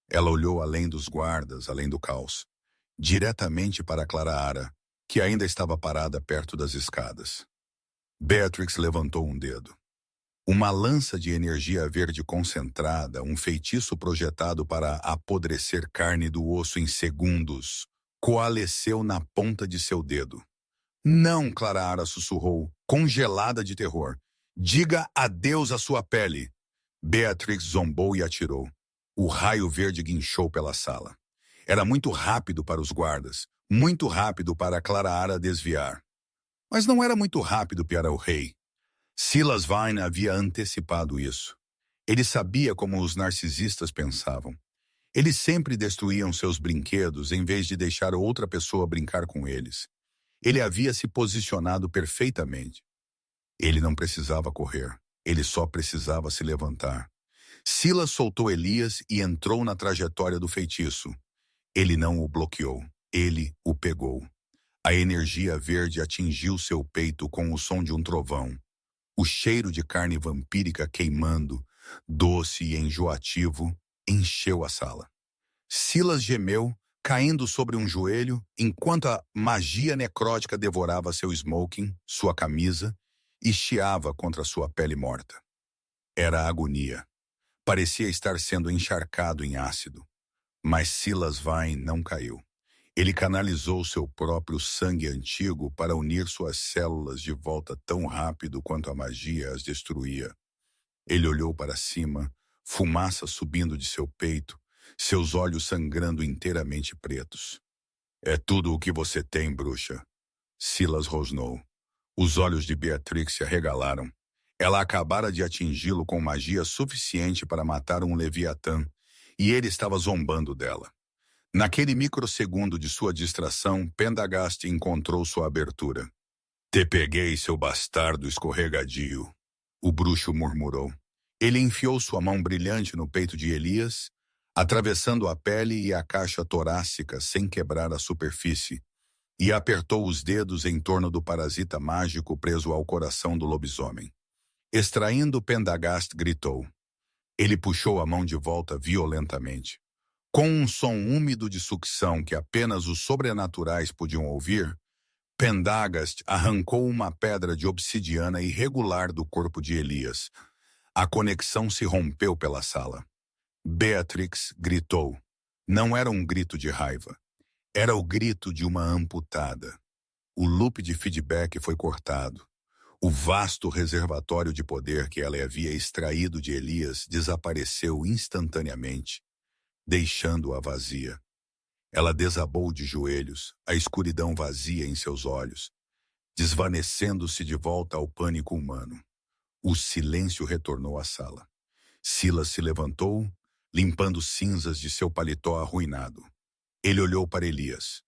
A: Ela olhou além dos guardas, além do caos, diretamente para Clara, que ainda estava parada perto das escadas. Beatrix levantou um dedo. Uma lança de energia verde concentrada, um feitiço projetado para apodrecer carne do osso em segundos, coalesceu na ponta de seu dedo. "Não!" Clara sussurrou, congelada de terror. "Diga adeus à sua pele!" Beatrix zombou e atirou. O raio verde guinchou pela sala. Era muito rápido para os guardas, muito rápido para Clara desviar. Mas não era muito rápido para o rei. Silas Vine havia antecipado isso. Ele sabia como os narcisistas pensavam. Eles sempre destruíam seus brinquedos em vez de deixar outra pessoa brincar com eles. Ele havia se posicionado perfeitamente. Ele não precisava correr. Ele só precisava se levantar. Silas soltou Elias e entrou na trajetória do feitiço. Ele não o bloqueou. Ele o pegou. A energia verde atingiu seu peito com o som de um trovão. O cheiro de carne vampírica queimando, doce e enjoativo, encheu a sala. Silas gemeu, caindo sobre um joelho, enquanto a magia necrótica devorava seu smoking, sua camisa, e chiava contra sua pele morta. Era agonia. Parecia estar sendo encharcado em ácido. Mas Silas Vine não caiu. Ele canalizou seu próprio sangue antigo para unir suas células de volta tão rápido quanto a magia as destruía. Ele olhou para cima, fumaça subindo de seu peito, seus olhos sangrando inteiramente pretos. "É tudo o que você tem, bruxa." Silas rosnou. Os olhos de Beatrix se arregalaram. Ela acabara de atingi-lo com magia suficiente para matar um Leviatã, e ele estava zombando dela. Naquele microsegundo de sua distração, Pendergast encontrou sua abertura. Te peguei, seu bastardo escorregadio, o bruxo murmurou. Ele enfiou sua mão brilhante no peito de Elias, atravessando a pele e a caixa torácica sem quebrar a superfície, e apertou os dedos em torno do parasita mágico preso ao coração do lobisomem. Extraindo Pendagast, gritou. Ele puxou a mão de volta violentamente. Com um som úmido de sucção que apenas os sobrenaturais podiam ouvir, Pendagast arrancou uma pedra de obsidiana irregular do corpo de Elias. A conexão se rompeu pela sala. Beatrix gritou. Não era um grito de raiva. Era o grito de uma amputada. O loop de feedback foi cortado. O vasto reservatório de poder que ela havia extraído de Elias desapareceu instantaneamente, deixando-a vazia. Ela desabou de joelhos, a escuridão vazia em seus olhos, desvanecendo-se de volta ao pânico humano. O silêncio retornou à sala. Silas se levantou, limpando cinzas de seu paletó arruinado. Ele olhou para Elias.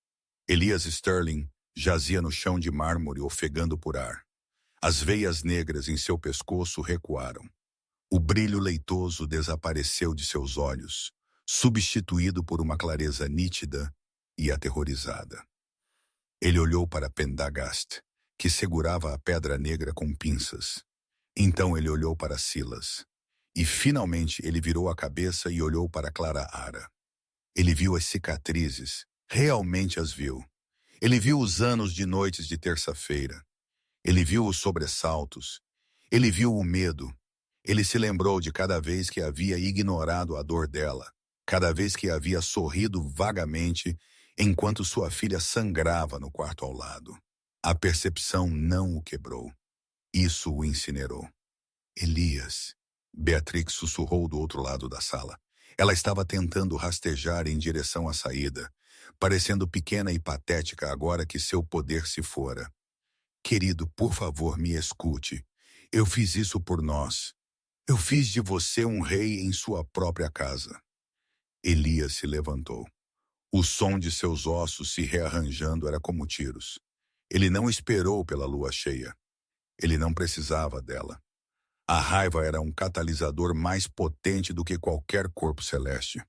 A: Elias Sterling jazia no chão de mármore, ofegando por ar. As veias negras em seu pescoço recuaram. O brilho leitoso desapareceu de seus olhos, substituído por uma clareza nítida e aterrorizada. Ele olhou para Pendagast, que segurava a pedra negra com pinças. Então ele olhou para Silas. E finalmente ele virou a cabeça e olhou para Clara Ara. Ele viu as cicatrizes, realmente as viu. Ele viu os anos de noites de terça-feira. Ele viu os sobressaltos. Ele viu o medo. Ele se lembrou de cada vez que havia ignorado a dor dela, cada vez que havia sorrido vagamente enquanto sua filha sangrava no quarto ao lado. A percepção não o quebrou. Isso o incinerou. Elias, Beatrix sussurrou do outro lado da sala. Ela estava tentando rastejar em direção à saída, parecendo pequena e patética agora que seu poder se fora. Querido, por favor, me escute. Eu fiz isso por nós. Eu fiz de você um rei em sua própria casa. Elias se levantou. O som de seus ossos se rearranjando era como tiros. Ele não esperou pela lua cheia. Ele não precisava dela. A raiva era um catalisador mais potente do que qualquer corpo celeste.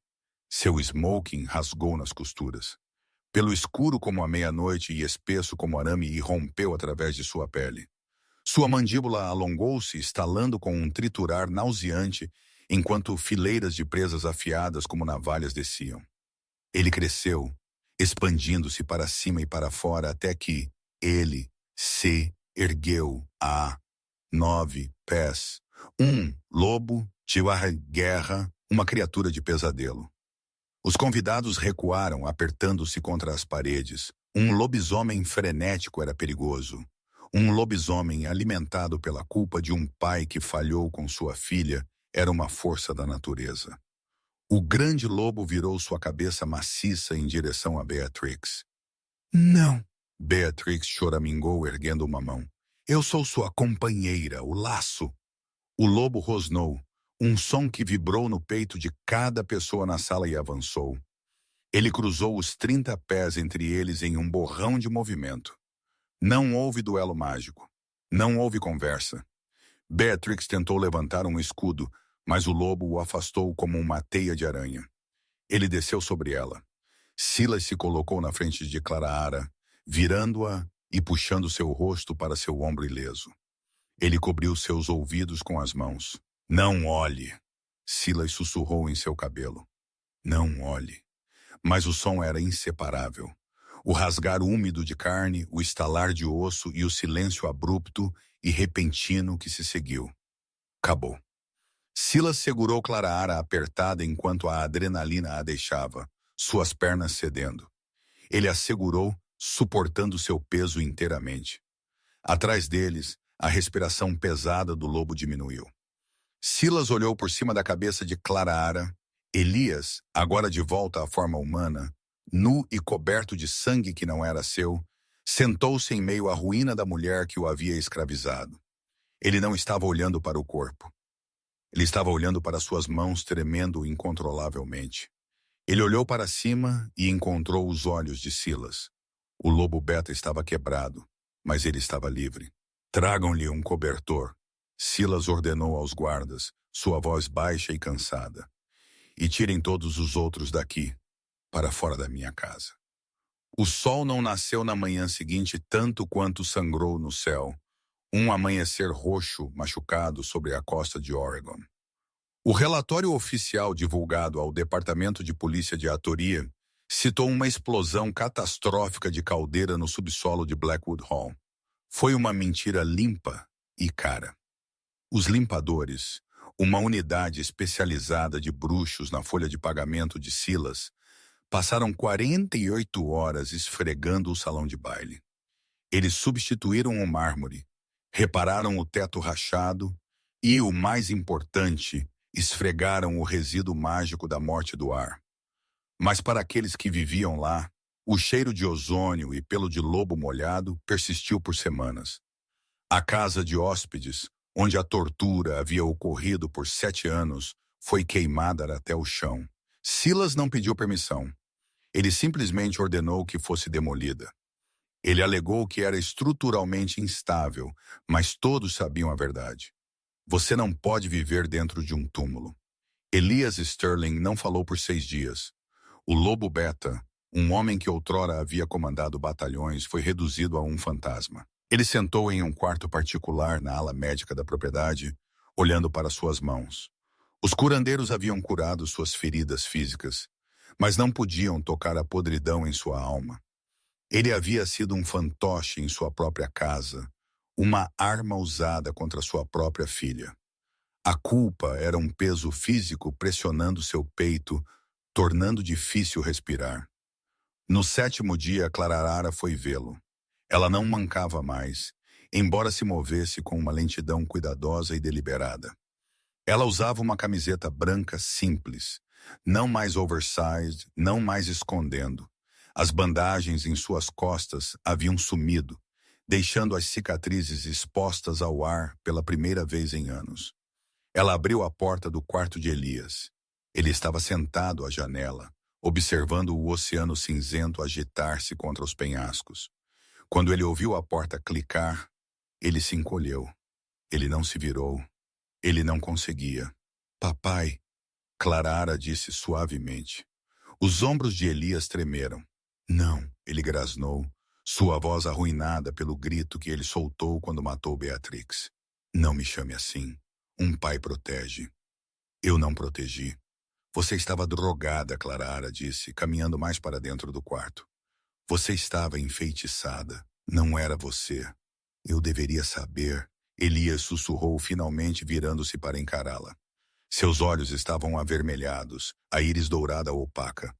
A: Seu smoking rasgou nas costuras. Pelo escuro como a meia-noite e espesso como arame irrompeu através de sua pele. Sua mandíbula alongou-se, estalando com um triturar nauseante, enquanto fileiras de presas afiadas como navalhas desciam. Ele cresceu, expandindo-se para cima e para fora até que ele se ergueu a 9 pés. Um lobo, guerra, uma criatura de pesadelo. Os convidados recuaram, apertando-se contra as paredes. Um lobisomem frenético era perigoso. Um lobisomem alimentado pela culpa de um pai que falhou com sua filha era uma força da natureza. O grande lobo virou sua cabeça maciça em direção a Beatrix. Não! Beatrix choramingou, erguendo uma mão. Eu sou sua companheira, o laço. O lobo rosnou, um som que vibrou no peito de cada pessoa na sala e avançou. Ele cruzou os 30 pés entre eles em um borrão de movimento. Não houve duelo mágico. Não houve conversa. Beatrix tentou levantar um escudo, mas o lobo o afastou como uma teia de aranha. Ele desceu sobre ela. Silas se colocou na frente de Clara Ara, virando-a e puxando seu rosto para seu ombro ileso. Ele cobriu seus ouvidos com as mãos. Não olhe! Silas sussurrou em seu cabelo. Não olhe. Mas o som era inseparável. O rasgar úmido de carne, o estalar de osso e o silêncio abrupto e repentino que se seguiu. Acabou. Silas segurou Clara Ara apertada enquanto a adrenalina a deixava, suas pernas cedendo. Ele a segurou, suportando seu peso inteiramente. Atrás deles, a respiração pesada do lobo diminuiu. Silas olhou por cima da cabeça de Clara Ara. Elias, agora de volta à forma humana, nu e coberto de sangue que não era seu, sentou-se em meio à ruína da mulher que o havia escravizado. Ele não estava olhando para o corpo. Ele estava olhando para suas mãos tremendo incontrolavelmente. Ele olhou para cima e encontrou os olhos de Silas. O lobo beta estava quebrado, mas ele estava livre. Tragam-lhe um cobertor. Silas ordenou aos guardas, sua voz baixa e cansada. E tirem todos os outros daqui, para fora da minha casa. O sol não nasceu na manhã seguinte tanto quanto sangrou no céu, um amanhecer roxo machucado sobre a costa de Oregon. O relatório oficial divulgado ao Departamento de Polícia de Atoria citou uma explosão catastrófica de caldeira no subsolo de Blackwood Hall. Foi uma mentira limpa e cara. Os limpadores, uma unidade especializada de bruxos na folha de pagamento de Silas, passaram 48 horas esfregando o salão de baile. Eles substituíram o mármore, repararam o teto rachado e, o mais importante, esfregaram o resíduo mágico da morte do ar. Mas para aqueles que viviam lá, o cheiro de ozônio e pelo de lobo molhado persistiu por semanas. A casa de hóspedes, onde a tortura havia ocorrido por 7 anos, foi queimada até o chão. Silas não pediu permissão. Ele simplesmente ordenou que fosse demolida. Ele alegou que era estruturalmente instável, mas todos sabiam a verdade. Você não pode viver dentro de um túmulo. Elias Sterling não falou por 6 dias. O Lobo Beta, um homem que outrora havia comandado batalhões, foi reduzido a um fantasma. Ele sentou em um quarto particular na ala médica da propriedade, olhando para suas mãos. Os curandeiros haviam curado suas feridas físicas, mas não podiam tocar a podridão em sua alma. Ele havia sido um fantoche em sua própria casa, uma arma usada contra sua própria filha. A culpa era um peso físico pressionando seu peito, tornando difícil respirar. No 7º dia, Clararara foi vê-lo. Ela não mancava mais, embora se movesse com uma lentidão cuidadosa e deliberada. Ela usava uma camiseta branca simples, não mais oversized, não mais escondendo. As bandagens em suas costas haviam sumido, deixando as cicatrizes expostas ao ar pela primeira vez em anos. Ela abriu a porta do quarto de Elias. Ele estava sentado à janela, observando o oceano cinzento agitar-se contra os penhascos. Quando ele ouviu a porta clicar, ele se encolheu. Ele não se virou. Ele não conseguia. Papai, Clarara disse suavemente. Os ombros de Elias tremeram. Não, ele grasnou, sua voz arruinada pelo grito que ele soltou quando matou Beatrix. Não me chame assim. Um pai protege. Eu não protegi. Você estava drogada, Clarara disse, caminhando mais para dentro do quarto. Você estava enfeitiçada. Não era você. Eu deveria saber. Elias sussurrou finalmente virando-se para encará-la. Seus olhos estavam avermelhados, a íris dourada opaca.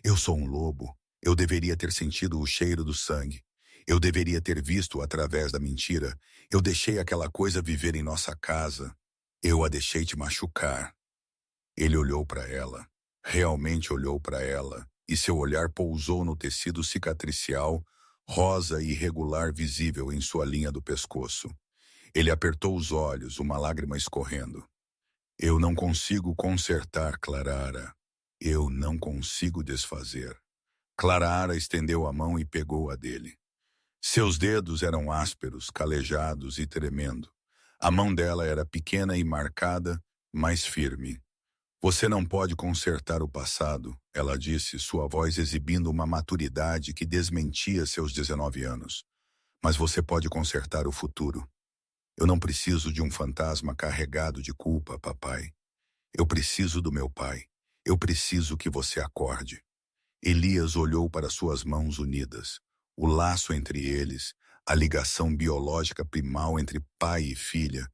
A: Eu sou um lobo. Eu deveria ter sentido o cheiro do sangue. Eu deveria ter visto através da mentira. Eu deixei aquela coisa viver em nossa casa. Eu a deixei te machucar. Ele olhou para ela, realmente olhou para ela, e seu olhar pousou no tecido cicatricial, rosa e irregular visível em sua linha do pescoço. Ele apertou os olhos, uma lágrima escorrendo. Eu não consigo consertar, Clarara. Eu não consigo desfazer. Clarara estendeu a mão e pegou a dele. Seus dedos eram ásperos, calejados e tremendo. A mão dela era pequena e marcada, mas firme. Você não pode consertar o passado, ela disse, sua voz exibindo uma maturidade que desmentia seus 19 anos. Mas você pode consertar o futuro. Eu não preciso de um fantasma carregado de culpa, papai. Eu preciso do meu pai. Eu preciso que você acorde. Elias olhou para suas mãos unidas. O laço entre eles, a ligação biológica primal entre pai e filha,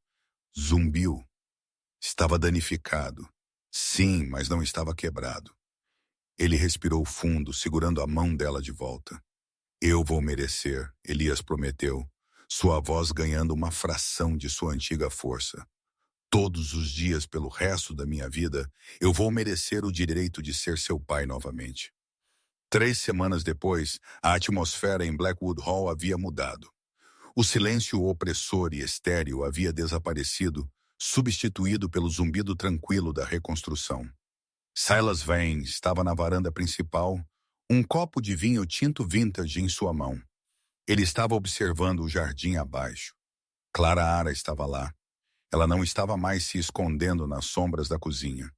A: zumbiu. Estava danificado. Sim, mas não estava quebrado. Ele respirou fundo, segurando a mão dela de volta. Eu vou merecer, Elias prometeu, sua voz ganhando uma fração de sua antiga força. Todos os dias pelo resto da minha vida, eu vou merecer o direito de ser seu pai novamente. 3 semanas depois, a atmosfera em Blackwood Hall havia mudado. O silêncio opressor e estéril havia desaparecido, substituído pelo zumbido tranquilo da reconstrução. Silas Vane estava na varanda principal, um copo de vinho tinto vintage em sua mão. Ele estava observando o jardim abaixo. Clara Ara estava lá. Ela não estava mais se escondendo nas sombras da cozinha.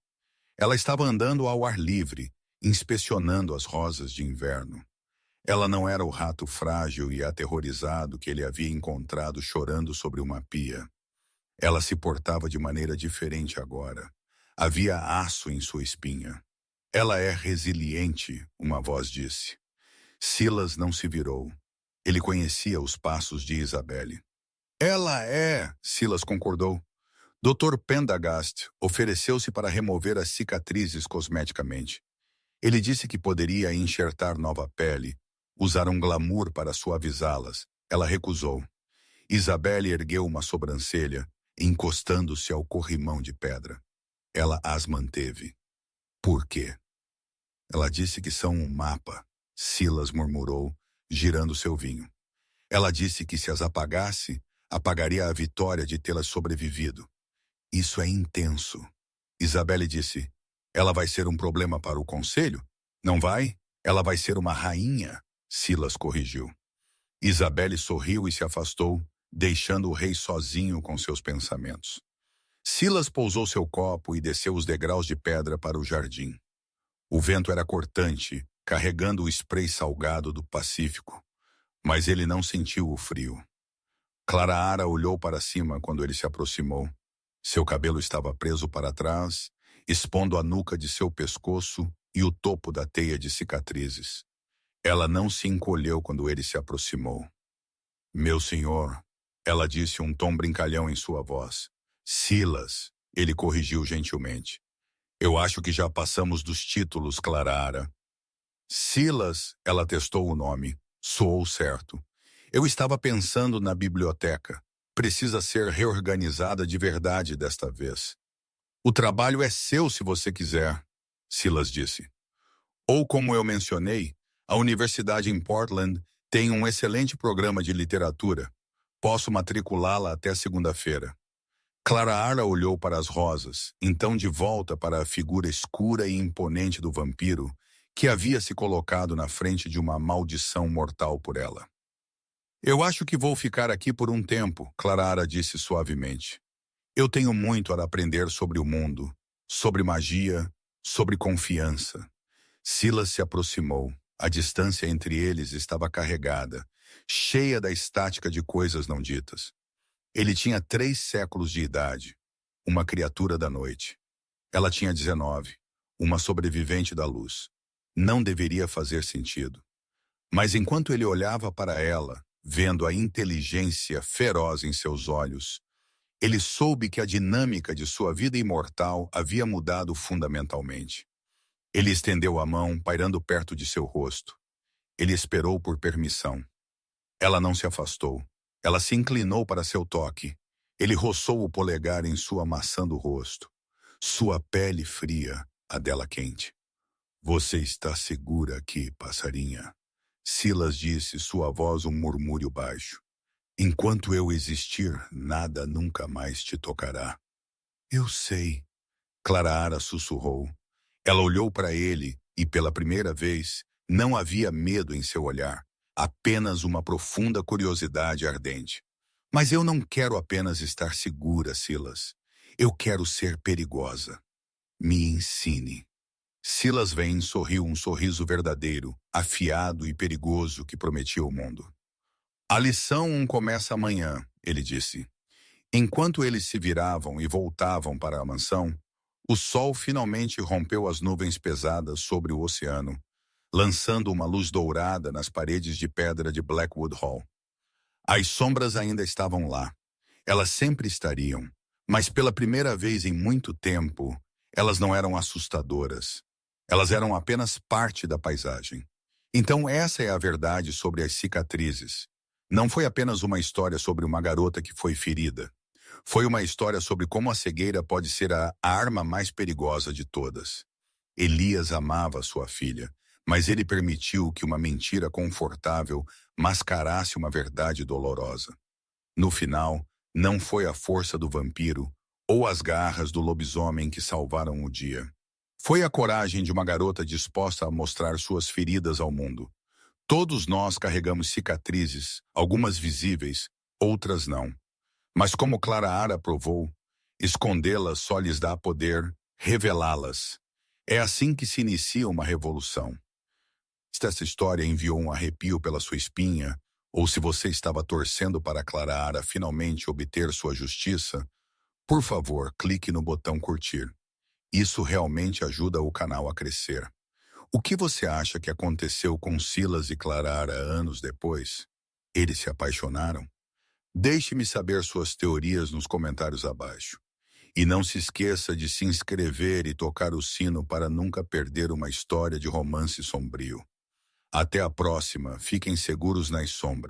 A: Ela estava andando ao ar livre, inspecionando as rosas de inverno. Ela não era o rato frágil e aterrorizado que ele havia encontrado chorando sobre uma pia. Ela se portava de maneira diferente agora. Havia aço em sua espinha. Ela é resiliente, uma voz disse. Silas não se virou. Ele conhecia os passos de Isabelle. Ela é, Silas concordou. Dr. Pendergast ofereceu-se para remover as cicatrizes cosmeticamente. Ele disse que poderia enxertar nova pele, usar um glamour para suavizá-las. Ela recusou. Isabelle ergueu uma sobrancelha, encostando-se ao corrimão de pedra. Ela as manteve. Por quê? Ela disse que são um mapa, Silas murmurou, girando seu vinho. Ela disse que se as apagasse, apagaria a vitória de tê-las sobrevivido. Isso é intenso. Isabelle disse, ela vai ser um problema para o conselho? Não vai? Ela vai ser uma rainha, Silas corrigiu. Isabelle sorriu e se afastou, deixando o rei sozinho com seus pensamentos. Silas pousou seu copo e desceu os degraus de pedra para o jardim. O vento era cortante, carregando o spray salgado do Pacífico, mas ele não sentiu o frio. Clara Ara olhou para cima quando ele se aproximou. Seu cabelo estava preso para trás, expondo a nuca de seu pescoço e o topo da teia de cicatrizes. Ela não se encolheu quando ele se aproximou. Meu senhor, ela disse um tom brincalhão em sua voz. Silas, ele corrigiu gentilmente. Eu acho que já passamos dos títulos, Clara Ara. Silas, ela testou o nome. Soou certo. Eu estava pensando na biblioteca. Precisa ser reorganizada de verdade desta vez. O trabalho é seu se você quiser, Silas disse. Ou como eu mencionei, a universidade em Portland tem um excelente programa de literatura. Posso matriculá-la até segunda-feira. Clara Ara olhou para as rosas, então de volta para a figura escura e imponente do vampiro, que havia se colocado na frente de uma maldição mortal por ela. Eu acho que vou ficar aqui por um tempo, Clara Ara disse suavemente. Eu tenho muito a aprender sobre o mundo, sobre magia, sobre confiança. Silas se aproximou. A distância entre eles estava carregada, cheia da estática de coisas não ditas. Ele tinha 3 séculos de idade, uma criatura da noite. Ela tinha 19, uma sobrevivente da luz. Não deveria fazer sentido. Mas enquanto ele olhava para ela, vendo a inteligência feroz em seus olhos, ele soube que a dinâmica de sua vida imortal havia mudado fundamentalmente. Ele estendeu a mão, pairando perto de seu rosto. Ele esperou por permissão. Ela não se afastou. Ela se inclinou para seu toque. Ele roçou o polegar em sua maçã do rosto. Sua pele fria, a dela quente. Você está segura aqui, passarinha? Silas disse, sua voz um murmúrio baixo. Enquanto eu existir, nada nunca mais te tocará. Eu sei. Clara Ara sussurrou. Ela olhou para ele e, pela primeira vez, não havia medo em seu olhar, apenas uma profunda curiosidade ardente. Mas eu não quero apenas estar segura, Silas. Eu quero ser perigosa. Me ensine. Silas Vane sorriu um sorriso verdadeiro, afiado e perigoso que prometia o mundo. A lição começa amanhã, ele disse. Enquanto eles se viravam e voltavam para a mansão, o sol finalmente rompeu as nuvens pesadas sobre o oceano, lançando uma luz dourada nas paredes de pedra de Blackwood Hall. As sombras ainda estavam lá. Elas sempre estariam, mas pela primeira vez em muito tempo, elas não eram assustadoras. Elas eram apenas parte da paisagem. Então essa é a verdade sobre as cicatrizes. Não foi apenas uma história sobre uma garota que foi ferida. Foi uma história sobre como a cegueira pode ser a arma mais perigosa de todas. Elias amava sua filha, mas ele permitiu que uma mentira confortável mascarasse uma verdade dolorosa. No final, não foi a força do vampiro ou as garras do lobisomem que salvaram o dia. Foi a coragem de uma garota disposta a mostrar suas feridas ao mundo. Todos nós carregamos cicatrizes, algumas visíveis, outras não. Mas como Clara Ara provou, escondê-las só lhes dá poder, revelá-las. É assim que se inicia uma revolução. Se essa história enviou um arrepio pela sua espinha, ou se você estava torcendo para Clara Ara finalmente obter sua justiça, por favor, clique no botão curtir. Isso realmente ajuda o canal a crescer. O que você acha que aconteceu com Silas e Clara Ara anos depois? Eles se apaixonaram? Deixe-me saber suas teorias nos comentários abaixo. E não se esqueça de se inscrever e tocar o sino para nunca perder uma história de romance sombrio. Até a próxima, fiquem seguros nas sombras.